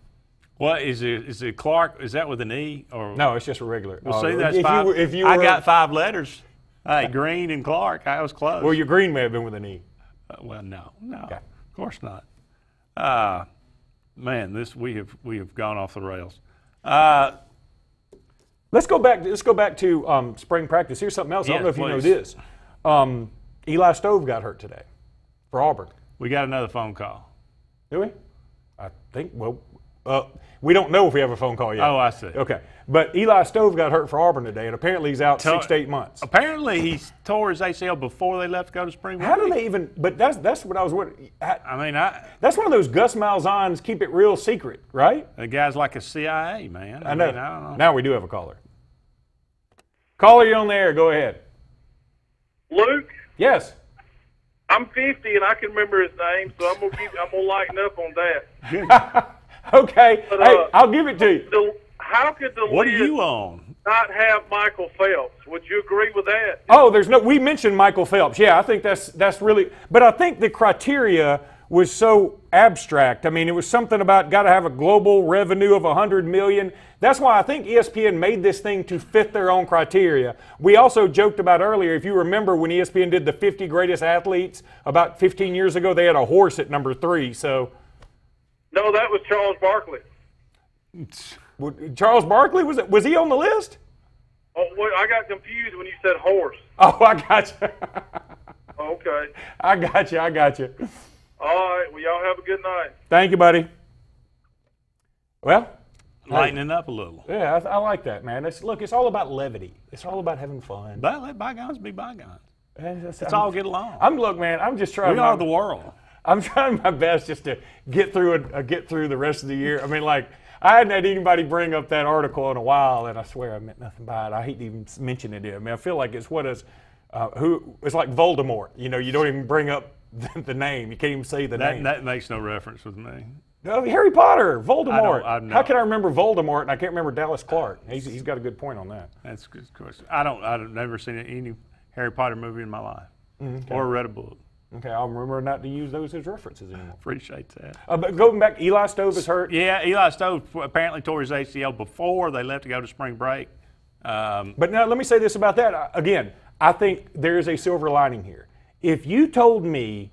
What is it Clark? Is that with an E or no? It's just a regular. Well, see, that's five. I got 5 letters. Hey, Green and Clark. I was close. Well, your Green may have been with an E. Well, no, okay. Of course not. Man, we have gone off the rails. Let's go back to spring practice. Here's something else. I don't know if you know this. Eli Stove got hurt today for Auburn. We got another phone call. Do we? I think. Well, we don't know if we have a phone call yet. Oh, I see. Okay, but Eli Stove got hurt for Auburn today, and apparently he's out 6 to 8 months. Apparently he tore his ACL before they left to go to spring break. How do they even? But that's what I was wondering. That's one of those Gus Malzahn's keep it real secret, right? The guy's like a CIA man. I know. I don't know. Now we do have a caller. Caller, you're on the air. Go ahead. Luke? Yes. I'm 50 and I can remember his name, so I'm gonna lighten up on that. Okay. But, hey, I'll give it to you. How could the What are you on? Not have Michael Phelps? Would you agree with that? Oh, we mentioned Michael Phelps. Yeah, I think that's really. But I think the criteria was so abstract. I mean, it was something about got to have a global revenue of $100 million. That's why I think ESPN made this thing to fit their own criteria. We also joked about earlier, if you remember when ESPN did the 50 greatest athletes about 15 years ago, they had a horse at number 3. So. No, that was Charles Barkley. Charles Barkley, was he on the list? Oh, well, I got confused when you said horse. Oh, I got you. Okay. I got you. All right. Well, y'all have a good night. Thank you, buddy. Well, lightening up a little. Yeah, I like that, man. Look, it's all about levity. It's all about having fun. But let bygones be bygones. Let's all get along. Look, man. I'm just trying. We are the world. I'm trying my best just to get through the rest of the year. I mean, like, I hadn't had anybody bring up that article in a while, and I swear I meant nothing by it. I hate to even mention it. I mean, I feel like it's it's like Voldemort. You know, you don't even bring up the name. You can't even say the name. That makes no reference with me. No, Harry Potter, Voldemort. How can I remember Voldemort and I can't remember Dallas Clark? He's got a good point on that. That's a good question. I've never seen any Harry Potter movie in my life, or read a book. Okay, I'll remember not to use those as references anymore. Appreciate that. But going back, Eli Stove is hurt. Yeah, Eli Stove apparently tore his ACL before they left to go to spring break. But now let me say this about that. Again, I think there is a silver lining here. If you told me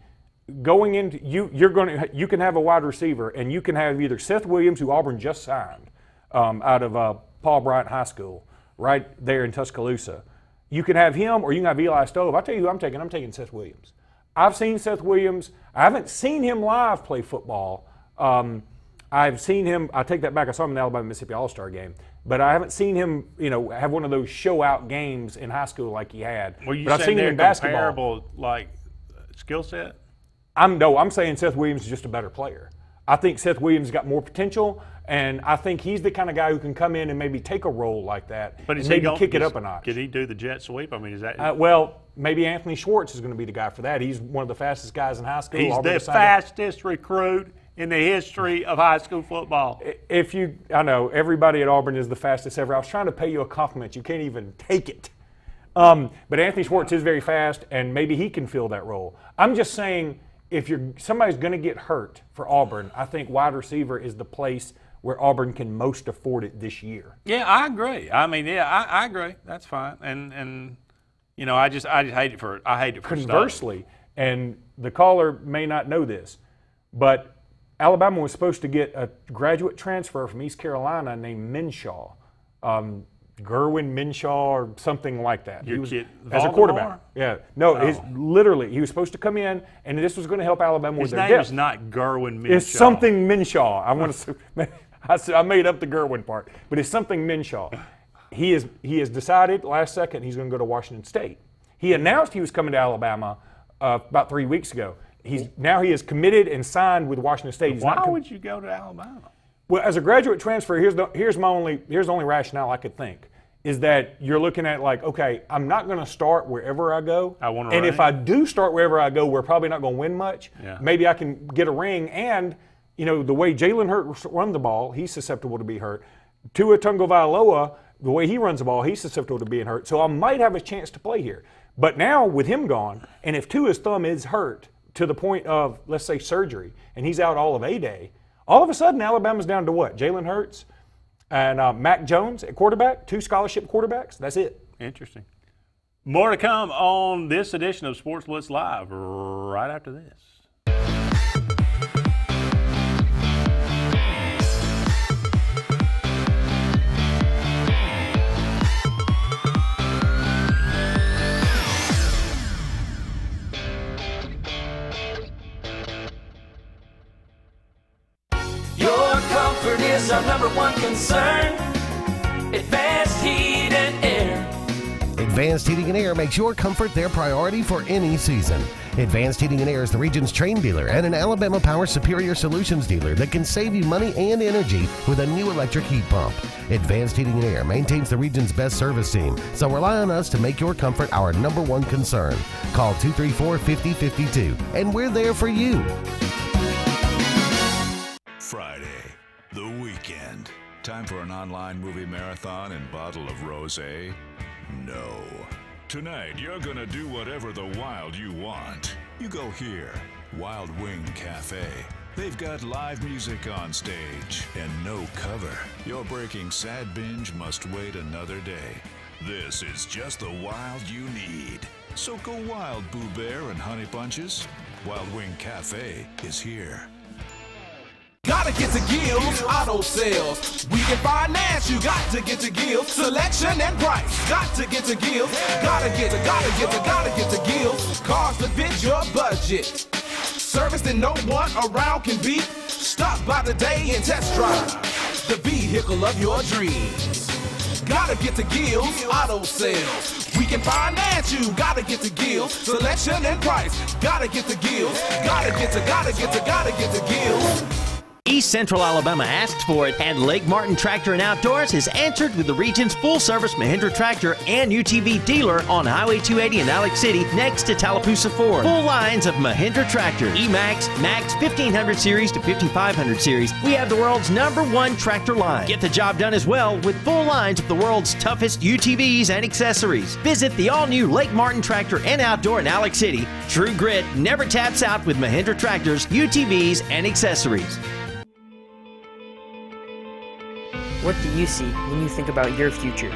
going into you can have a wide receiver and you can have either Seth Williams, who Auburn just signed out of Paul Bryant High School, right there in Tuscaloosa. You can have him, or you can have Eli Stove. I'll tell you who I'm taking. I'm taking Seth Williams. I've seen Seth Williams. I haven't seen him live play football. I've seen him. I take that back. I saw him in the Alabama-Mississippi All-Star game. But I haven't seen him, have one of those show-out games in high school like he had. Well, you but I've seen him in basketball. Comparable, like, skill set? I'm saying Seth Williams is just a better player. I think Seth Williams got more potential, and I think he's the kind of guy who can come in and maybe take a role like that, but and maybe kick it up a notch. Could he do the jet sweep? I mean, is that? Well, maybe Anthony Schwartz is going to be the guy for that. He's one of the fastest guys in high school. He's the fastest recruit in the history of high school football. I know everybody at Auburn is the fastest ever. I was trying to pay you a compliment. You can't even take it. But Anthony Schwartz is very fast, and maybe he can fill that role. I'm just saying, if somebody's going to get hurt for Auburn, I think wide receiver is the place where Auburn can most afford it this year. Yeah, I agree. I mean, I agree. That's fine. And I just hate it for Conversely, and the caller may not know this, but Alabama was supposed to get a graduate transfer from East Carolina named Minshaw, Gerwin Minshaw or something like that. Your kid, as a quarterback. Yeah, no, he was supposed to come in, and this was going to help Alabama with their depth. His name is not Gerwin Minshaw. It's something Minshaw. I made up the Gerwin part, but it's something Minshaw. He has decided last second he's going to go to Washington State. He announced he was coming to Alabama about 3 weeks ago. He is committed and signed with Washington State. Why would you go to Alabama? Well, as a graduate transfer, here's the only rationale I could think is that you're looking at like, okay, I'm not going to start wherever I go. And if I do start wherever I go, we're probably not going to win much. Yeah. Maybe I can get a ring, and the way Jalen Hurts runs the ball, he's susceptible to be hurt. Tua Tagovailoa, the way he runs the ball, he's susceptible to being hurt. So I might have a chance to play here. But now with him gone, and if Tua's thumb is hurt to the point of, let's say, surgery, and he's out all of A-Day, all of a sudden Alabama's down to what? Jalen Hurts and Mac Jones at quarterback, 2 scholarship quarterbacks. That's it. Interesting. More to come on this edition of Sportz Blitz Live right after this. Is our #1 concern. Advanced Heat and Air. Advanced Heating and Air makes your comfort their priority for any season. Advanced Heating and Air is the region's Trane dealer and an Alabama Power Superior Solutions dealer that can save you money and energy with a new electric heat pump. Advanced Heating and Air maintains the region's best service team, so rely on us to make your comfort our #1 concern. Call 234-5052, and we're there for you. Friday, the weekend. Time for an online movie marathon and bottle of rosé? No. Tonight, you're gonna do whatever the wild you want. You go here, Wild Wing Cafe. They've got live music on stage and no cover. Your breaking sad binge must wait another day. This is just the wild you need. So go wild, Boo Bear and Honey Bunches. Wild Wing Cafe is here. Gotta get to Gills Auto Sales. We can finance, you got to get to Gills. Selection and price, got to get to Gills. Gotta get to Gills. Cars that fit your budget. Service that no one around can beat. Stop by today and test drive the vehicle of your dreams. Gotta get to Gills Auto Sales. We can finance you, gotta get to Gills. Selection and price, gotta get to Gills. Gotta get to Gills. East Central Alabama asked for it, and Lake Martin Tractor and Outdoors has answered with the region's full-service Mahindra Tractor and UTV dealer on Highway 280 in Alex City next to Tallapoosa Ford. Full lines of Mahindra Tractor, E-Max, Max, 1500 Series to 5500 Series. We have the world's #1 tractor line. Get the job done as well with full lines of the world's toughest UTVs and accessories. Visit the all-new Lake Martin Tractor and Outdoor in Alex City. True grit never taps out with Mahindra Tractors, UTVs, and accessories. What do you see when you think about your future?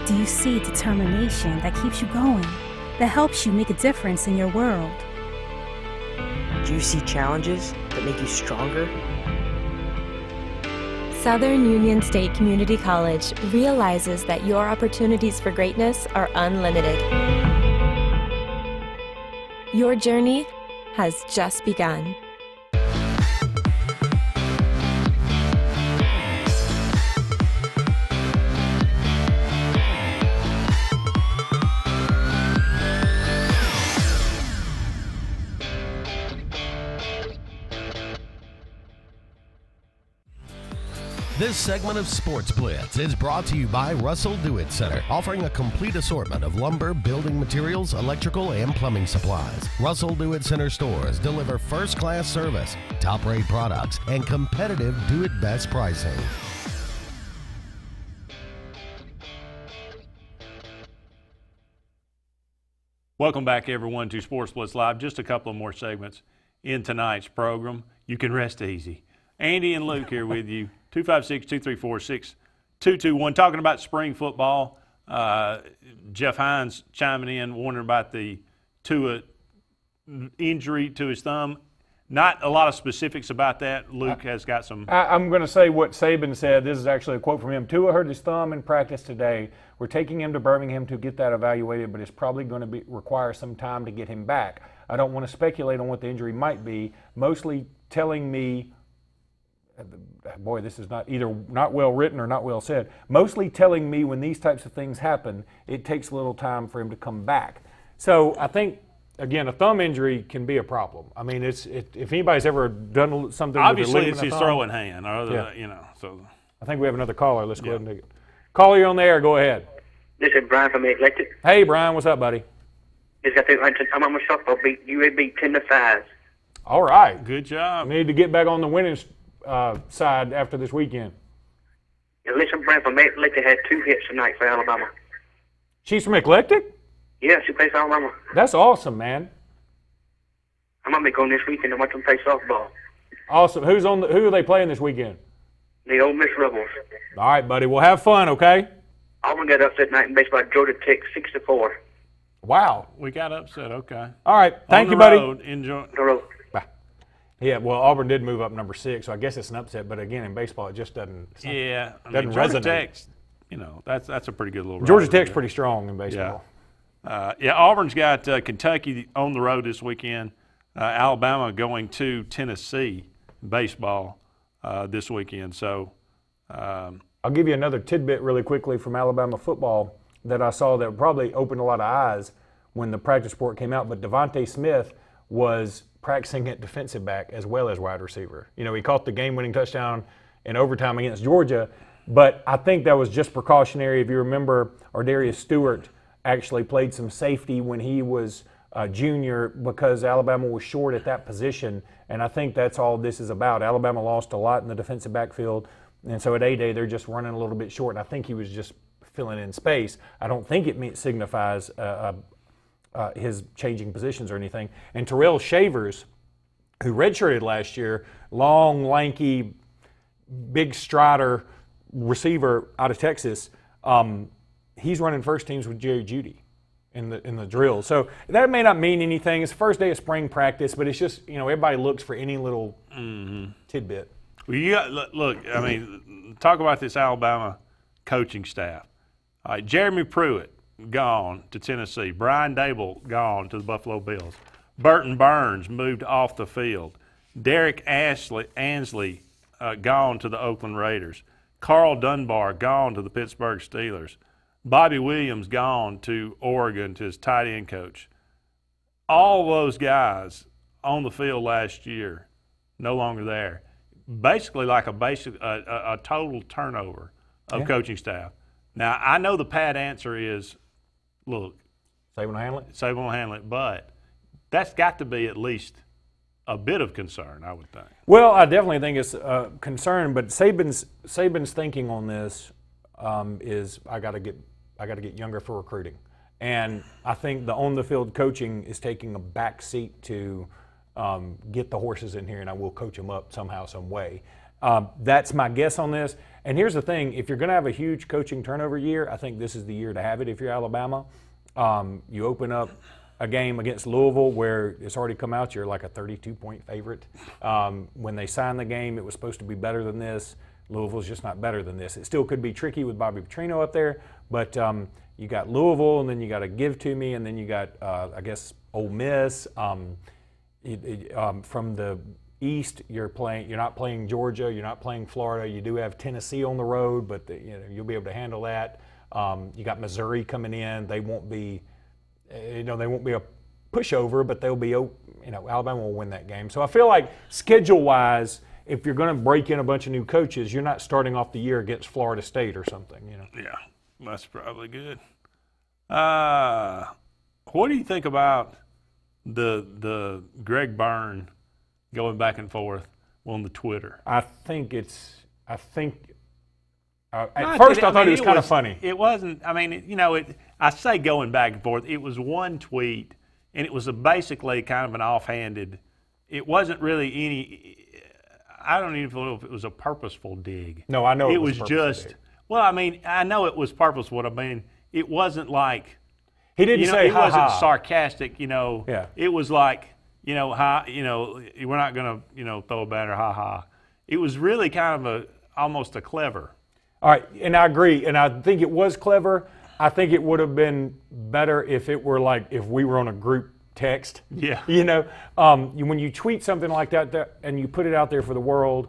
Do you see determination that keeps you going, that helps you make a difference in your world? Do you see challenges that make you stronger? Southern Union State Community College realizes that your opportunities for greatness are unlimited. Your journey has just begun. This segment of Sports Blitz is brought to you by Russell Do-It Center, offering a complete assortment of lumber, building materials, electrical, and plumbing supplies. Russell Do-It Center stores deliver first-class service, top-rate products, and competitive do-it-best pricing. Welcome back, everyone, to Sports Blitz Live. Just a couple of more segments in tonight's program. You can rest easy. Andy and Luke here with you. 256-234-6221. Talking about spring football. Jeff Hines chiming in, wondering about the Tua injury to his thumb. Not a lot of specifics about that. Luke has got some. I'm going to say what Saban said. This is actually a quote from him. Tua hurt his thumb in practice today. We're taking him to Birmingham to get that evaluated, but it's probably going to require some time to get him back. I don't want to speculate on what the injury might be. Mostly telling me, boy, this is not either not well written or not well said. Mostly telling me when these types of things happen, it takes a little time for him to come back. So I think, again, a thumb injury can be a problem. I mean, if anybody's ever done something, obviously it's his throwing hand, or So I think we have another caller. Let's go ahead and take it. Caller, you're on the air. Go ahead. This is Brian from Eclectic. Hey, Brian, what's up, buddy? I'm on my softball beat. You beat 10-5. All right, good job. We need to get back on the winning side after this weekend. Yeah, listen, Brian from Eclectic had 2 hits tonight for Alabama. She's from Eclectic? Yeah, she plays for Alabama. That's awesome, man. I'm gonna be going this weekend to watch them play softball. Awesome. Who are they playing this weekend? The Ole Miss Rebels. All right, buddy. We'll have fun, okay? Auburn got upset tonight in baseball. Georgia Tech 6-4. Wow. We got upset. Okay. All right. Thank you, buddy. Enjoy. The road. Bye. Yeah. Well, Auburn did move up number 6, so I guess it's an upset. But again, in baseball, it just doesn't. Yeah. Doesn't Georgia resonate. Tech's, that's a pretty good little. Georgia Tech's pretty strong in baseball. Yeah. Auburn's got Kentucky on the road this weekend. Alabama going to Tennessee baseball this weekend. So. I'll give you another tidbit really quickly from Alabama football that I saw that probably opened a lot of eyes when the practice report came out. But Devontae Smith was practicing at defensive back as well as wide receiver. You know, he caught the game-winning touchdown in overtime against Georgia, but I think that was just precautionary. If you remember, Ardarius Stewart actually played some safety when he was a junior because Alabama was short at that position, and I think that's all this is about. Alabama lost a lot in the defensive backfield. And so at A-Day, they're just running a little bit short, and I think he was just filling in space. I don't think it signifies his changing positions or anything. And Terrell Shavers, who redshirted last year, long, lanky, big strider receiver out of Texas, he's running first teams with Jerry Jeudy in the drill. So that may not mean anything. It's the first day of spring practice, but it's just, everybody looks for any little tidbit. Well, look, I mean, talk about this Alabama coaching staff. All right, Jeremy Pruitt, gone to Tennessee. Brian Dable, gone to the Buffalo Bills. Burton Burns moved off the field. Derek Ansley, gone to the Oakland Raiders. Carl Dunbar, gone to the Pittsburgh Steelers. Bobby Williams, gone to Oregon to his tight end coach. All those guys on the field last year, no longer there. Basically like a total turnover of coaching staff. Now, I know the pat answer is, look. Saban will handle it? Saban will handle it, but that's got to be at least a bit of concern, I would think. Well, I definitely think it's a concern, but Saban's thinking on this is I got to get younger for recruiting. And I think the on-the-field coaching is taking a back seat to get the horses in here, and I will coach them up somehow, some way. That's my guess on this. And here's the thing. If you're going to have a huge coaching turnover year, I think this is the year to have it if you're Alabama. You open up a game against Louisville where it's already come out you're like a 32-point favorite. When they signed the game, it was supposed to be better than this. Louisville's just not better than this. It still could be tricky with Bobby Petrino up there, but you got Louisville, and then you got to give to me, and then you got, I guess, Ole Miss. From the East, you're not playing Georgia, you're not playing Florida. You do have Tennessee on the road, but you'll be able to handle that. You got Missouri coming in. They won't be, they won't be a pushover, but they'll be, Alabama will win that game. So I feel like schedule-wise, if you're going to break in a bunch of new coaches, you're not starting off the year against Florida State or something, Yeah, that's probably good. What do you think about the Greg Byrne going back and forth on the Twitter? At first I thought it was kind of funny. It wasn't, I say going back and forth. It was one tweet, and it was basically kind of an offhanded, it wasn't really any, I don't even know if it was a purposeful dig. No, I know it was just, well, I know it was purposeful. It wasn't like, he didn't say it ha wasn't ha. sarcastic, Yeah. It was like, we're not going to, throw a batter, ha ha. It was really kind of almost a clever. All right, and I agree, and I think it was clever. I think it would have been better if it were like if we were on a group text. Yeah. When you tweet something like that and you put it out there for the world,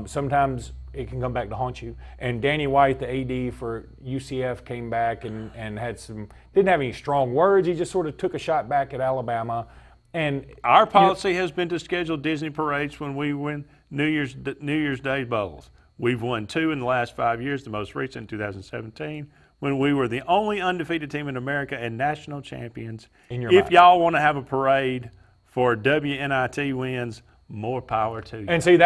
sometimes it can come back to haunt you. And Danny White, the AD for UCF, came back and didn't have any strong words. He just sort of took a shot back at Alabama. And our policy has been to schedule Disney parades when we win New Year's Day bowls. We've won 2 in the last 5 years, the most recent in 2017, when we were the only undefeated team in America and national champions. If y'all want to have a parade for WNIT wins, more power to you. And see,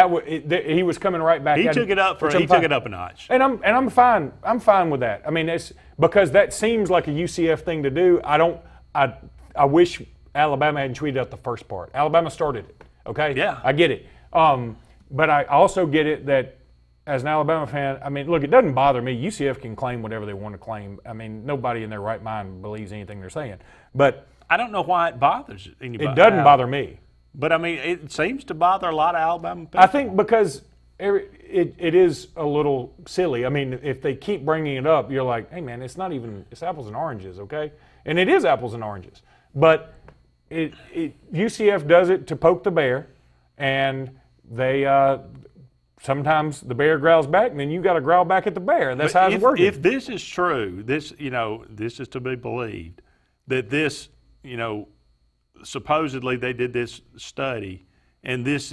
he was coming right back. He took it up a notch. And I'm fine. I'm fine with that. It's because that seems like a UCF thing to do. I wish Alabama hadn't tweeted out the first part. Alabama started it. Okay. Yeah. I get it. But I also get it that as an Alabama fan, look, it doesn't bother me. UCF can claim whatever they want to claim. Nobody in their right mind believes anything they're saying. But I don't know why it bothers anybody. It doesn't bother me. But, it seems to bother a lot of Alabama people. I think because it is a little silly. If they keep bringing it up, you're like, hey, man, it's apples and oranges, okay? And it is apples and oranges. But UCF does it to poke the bear, and they sometimes the bear growls back, and then you got to growl back at the bear. That's how it's working. If this is true, this is to be believed, that this, supposedly they did this study, and this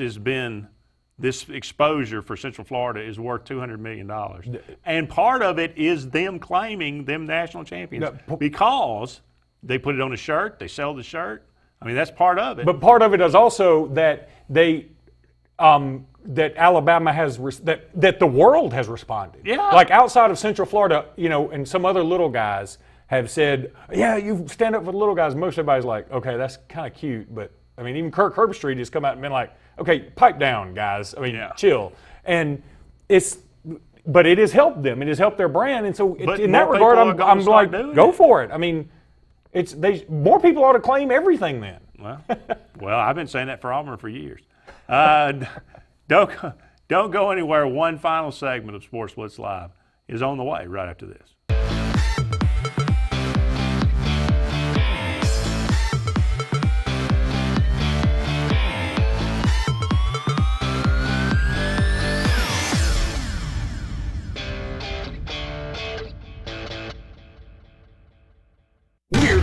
exposure for Central Florida is worth $200 million. And part of it is them claiming them national champions because they put it on a shirt, they sell the shirt. That's part of it. But part of it is also that that Alabama has that the world has responded. Yeah. Like outside of Central Florida, and some other little guys have said, yeah, you stand up for the little guys. Most everybody's like, okay, that's kind of cute, but even Kirk Herbstreit has come out and been like, okay, pipe down, guys. Chill. And but it has helped them. It has helped their brand, and so in that regard, I'm like, go for it. More people ought to claim everything then. Well, I've been saying that for Auburn for years. Don't go anywhere. One final segment of Sportz Blitz Live is on the way right after this.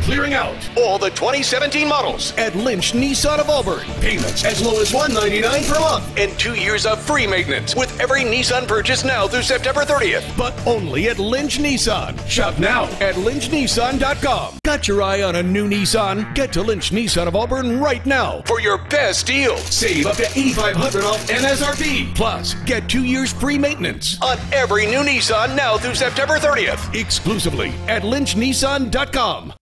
Clearing out all the 2017 models at Lynch Nissan of Auburn. Payments as low as $199 per month and 2 years of free maintenance with every Nissan purchase now through September 30th. But only at Lynch Nissan. Shop now at lynchnissan.com. Got your eye on a new Nissan? Get to Lynch Nissan of Auburn right now for your best deal. Save up to $8,500 off MSRP. Plus, get 2 years free maintenance on every new Nissan now through September 30th. Exclusively at lynchnissan.com.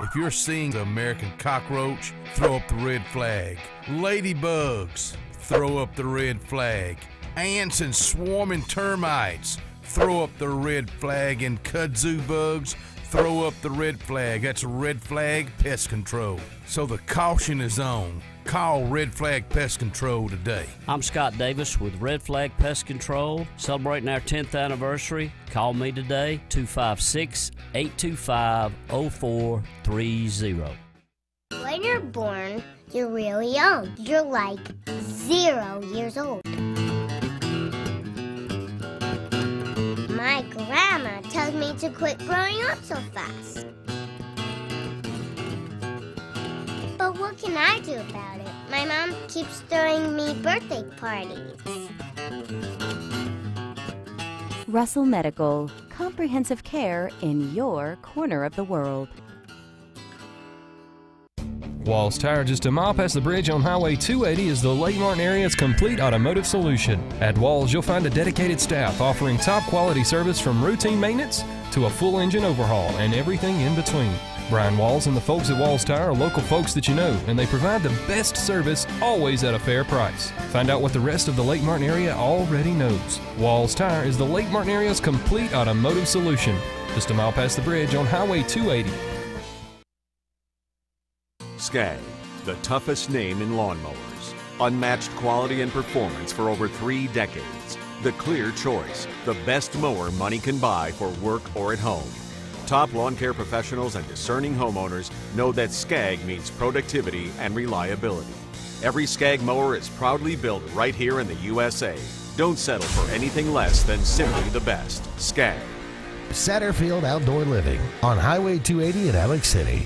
If you're seeing the American cockroach, throw up the red flag. Ladybugs, throw up the red flag. Ants and swarming termites, throw up the red flag. And kudzu bugs, throw up the red flag. That's red flag pest control. So the caution is on. Call Red Flag Pest Control today. I'm Scott Davis with Red Flag Pest Control, celebrating our 10th anniversary. Call me today, 256-825-0430. When you're born, you're really young. You're like 0 years old. My grandma tells me to quit growing up so fast. But what can I do about it? My mom keeps throwing me birthday parties. Russell Medical, comprehensive care in your corner of the world. Walls Tire, just a mile past the bridge on Highway 280, is the Lake Martin area's complete automotive solution. At Walls, you'll find a dedicated staff offering top quality service from routine maintenance to a full engine overhaul and everything in between. Brian Walls and the folks at Walls Tire are local folks that you know, and they provide the best service, always at a fair price. Find out what the rest of the Lake Martin area already knows. Walls Tire is the Lake Martin area's complete automotive solution. Just a mile past the bridge on Highway 280. Skag, the toughest name in lawnmowers. Unmatched quality and performance for over 3 decades. The clear choice, the best mower money can buy for work or at home. Top lawn care professionals and discerning homeowners know that Skag means productivity and reliability. Every Skag mower is proudly built right here in the USA. Don't settle for anything less than simply the best. Skag. Satterfield Outdoor Living on Highway 280 in Alex City.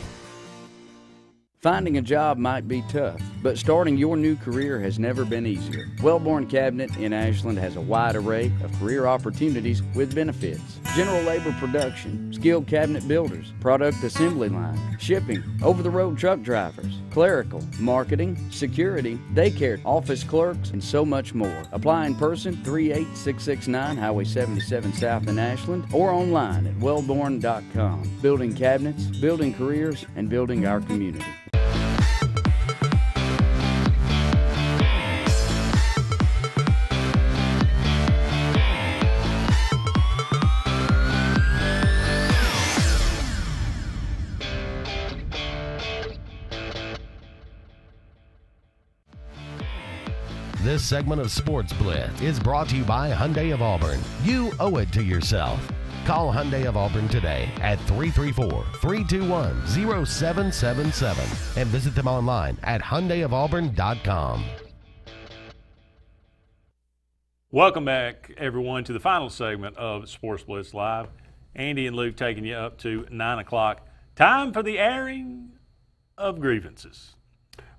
Finding a job might be tough, but starting your new career has never been easier. Wellborn Cabinet in Ashland has a wide array of career opportunities with benefits. General labor production, skilled cabinet builders, product assembly line, shipping, over-the-road truck drivers, clerical, marketing, security, daycare, office clerks, and so much more. Apply in person, 38669 Highway 77 South in Ashland, or online at wellborn.com. Building cabinets, building careers, and building our community. This segment of Sportz Blitz is brought to you by Hyundai of Auburn. You owe it to yourself. Call Hyundai of Auburn today at 334-321-0777 and visit them online at HyundaiofAuburn.com. Welcome back, everyone, to the final segment of Sportz Blitz Live. Andy and Luke taking you up to 9 o'clock. Time for the airing of grievances.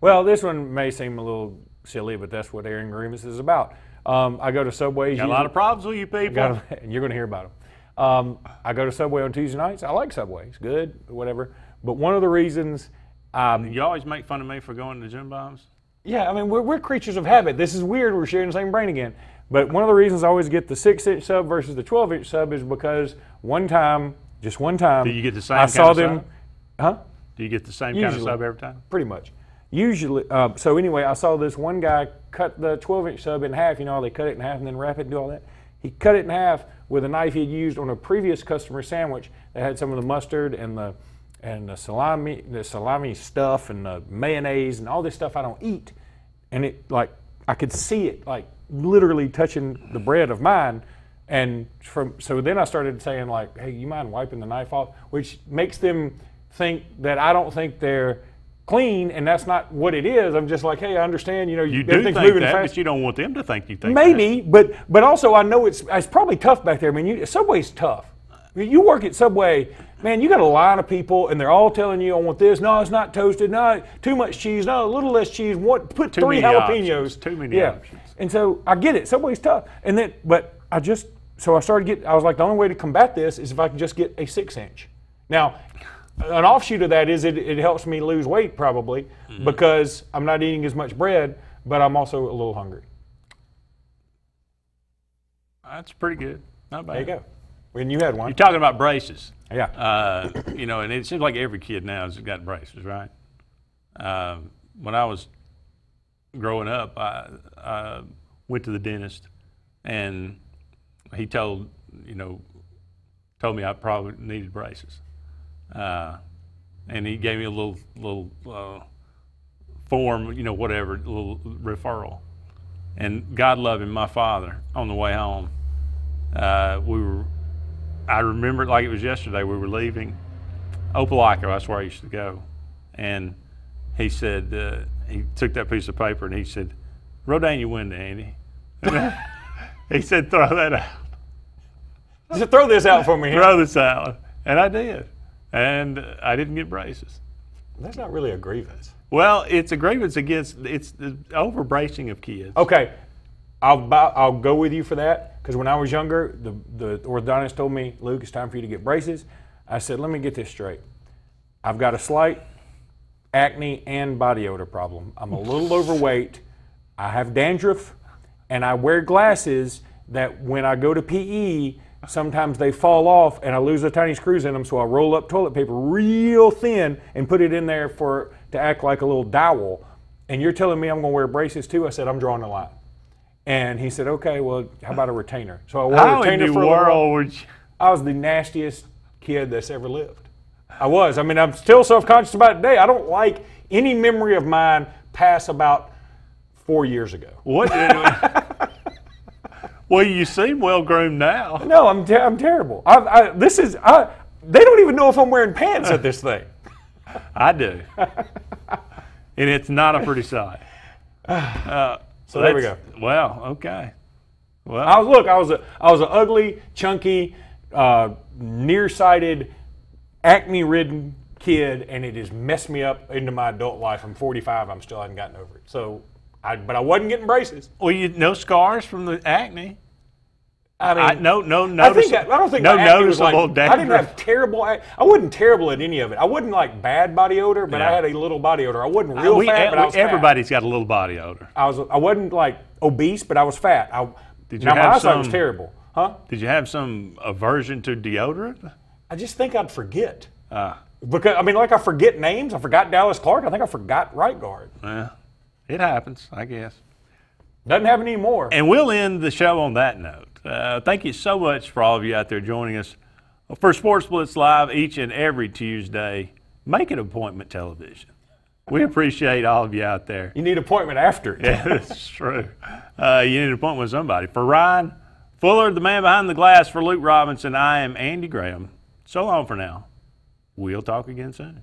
Well, this one may seem a little silly, but that's what airing grievances is about. I go to Subway. Got a lot of problems with you people. And you're going to hear about them. I go to Subway on Tuesday nights. I like Subway. It's good, whatever. But one of the reasons... you always make fun of me for going to Gym Bombs? Yeah, I mean, we're creatures of habit. This is weird. We're sharing the same brain again. But one of the reasons I always get the 6-inch sub versus the 12-inch sub is because just one time... Do you get the same I kind saw of them, sub? Huh? Do you get the same Usually, kind of sub every time? Pretty much. Usually, so anyway, I saw this one guy cut the 12-inch sub in half. You know how they cut it in half and then wrap it and do all that? He cut it in half with a knife he had used on a previous customer sandwich that had some of the mustard and the salami stuff and the mayonnaise and all this stuff I don't eat. And it, like, I could see it, like, literally touching the bread of mine. And so then I started saying, like, hey, you mind wiping the knife off? Which makes them think that I don't think they're clean, and that's not what it is. I'm just like, hey, I understand, you do everything's think moving that, fast. but you don't want them to think you think Maybe, but also I know it's probably tough back there. I mean, Subway's tough. I mean, you work at Subway, man, you got a line of people, and they're all telling you, I want this. No, it's not toasted. No, too much cheese. No, a little less cheese. Put Too 3 many jalapenos. options. Too many options. And so I get it. Subway's tough. And then, but I was like, the only way to combat this is if I can just get a 6-inch. Now, an offshoot of that is it helps me lose weight probably because I'm not eating as much bread, but I'm also a little hungry. That's pretty good. Not bad. There you go. When you had one. You're talking about braces. Yeah. And it seems like every kid now has got braces, right? When I was growing up, I went to the dentist, and he told me I probably needed braces. And he gave me a little form, you know, whatever, little referral. And God love him, my father, on the way home, I remember it like it was yesterday. We were leaving Opelika, that's where I used to go. And he said, he took that piece of paper and he said, roll down your window, Andy. He said, throw that out. He said, throw this out for me. Throw this out. And I did. And I didn't get braces. That's not really a grievance. Well, it's a grievance against, it's the over-bracing of kids. Okay, I'll go with you for that, because when I was younger, the orthodontist told me, Luke, it's time for you to get braces. I said, let me get this straight. I've got a slight acne and body odor problem. I'm a little overweight. I have dandruff, and I wear glasses that when I go to PE, sometimes they fall off and I lose the tiny screws in them, so I roll up toilet paper real thin and put it in there to act like a little dowel. And you're telling me I'm going to wear braces too? I said, I'm drawing the line. And he said, okay, well, how about a retainer? So I wore a retainer for a while. I was the nastiest kid that's ever lived. I was. I mean, I'm still self-conscious about it today. I don't like any memory of mine past about 4 years ago. What? Well, you seem well-groomed now. No, I'm terrible. They don't even know if I'm wearing pants at this thing. I do. And it's not a pretty sight. So there we go. Well, okay. Well, I was an ugly, chunky, nearsighted, acne-ridden kid, and it has messed me up into my adult life. I'm 45. I'm still haven't gotten over it. So, but I wasn't getting braces. Well, no scars from the acne. I mean, no I don't think no my acne was noticeable like, dandruff. I didn't have terrible. I wasn't terrible at any of it. I wasn't like bad body odor, but I had a little body odor. I wasn't real fat, but I was everybody's got a little body odor. I wasn't like obese, but I was fat. My eyesight was terrible. Huh? Did you have some aversion to deodorant? I just think I'd forget. Because I mean, like I forget names. I forgot Dallas Clark. I think I forgot right guard. Yeah, it happens, I guess. Doesn't happen anymore. And we'll end the show on that note. Thank you so much for all of you out there joining us for Sportz Blitz Live each and every Tuesday. Make it appointment television. We appreciate all of you out there. You need an appointment after it. Yeah, that's true. You need an appointment with somebody. For Ryan Fuller, the man behind the glass, for Luke Robinson, I am Andy Graham. So long for now. We'll talk again soon.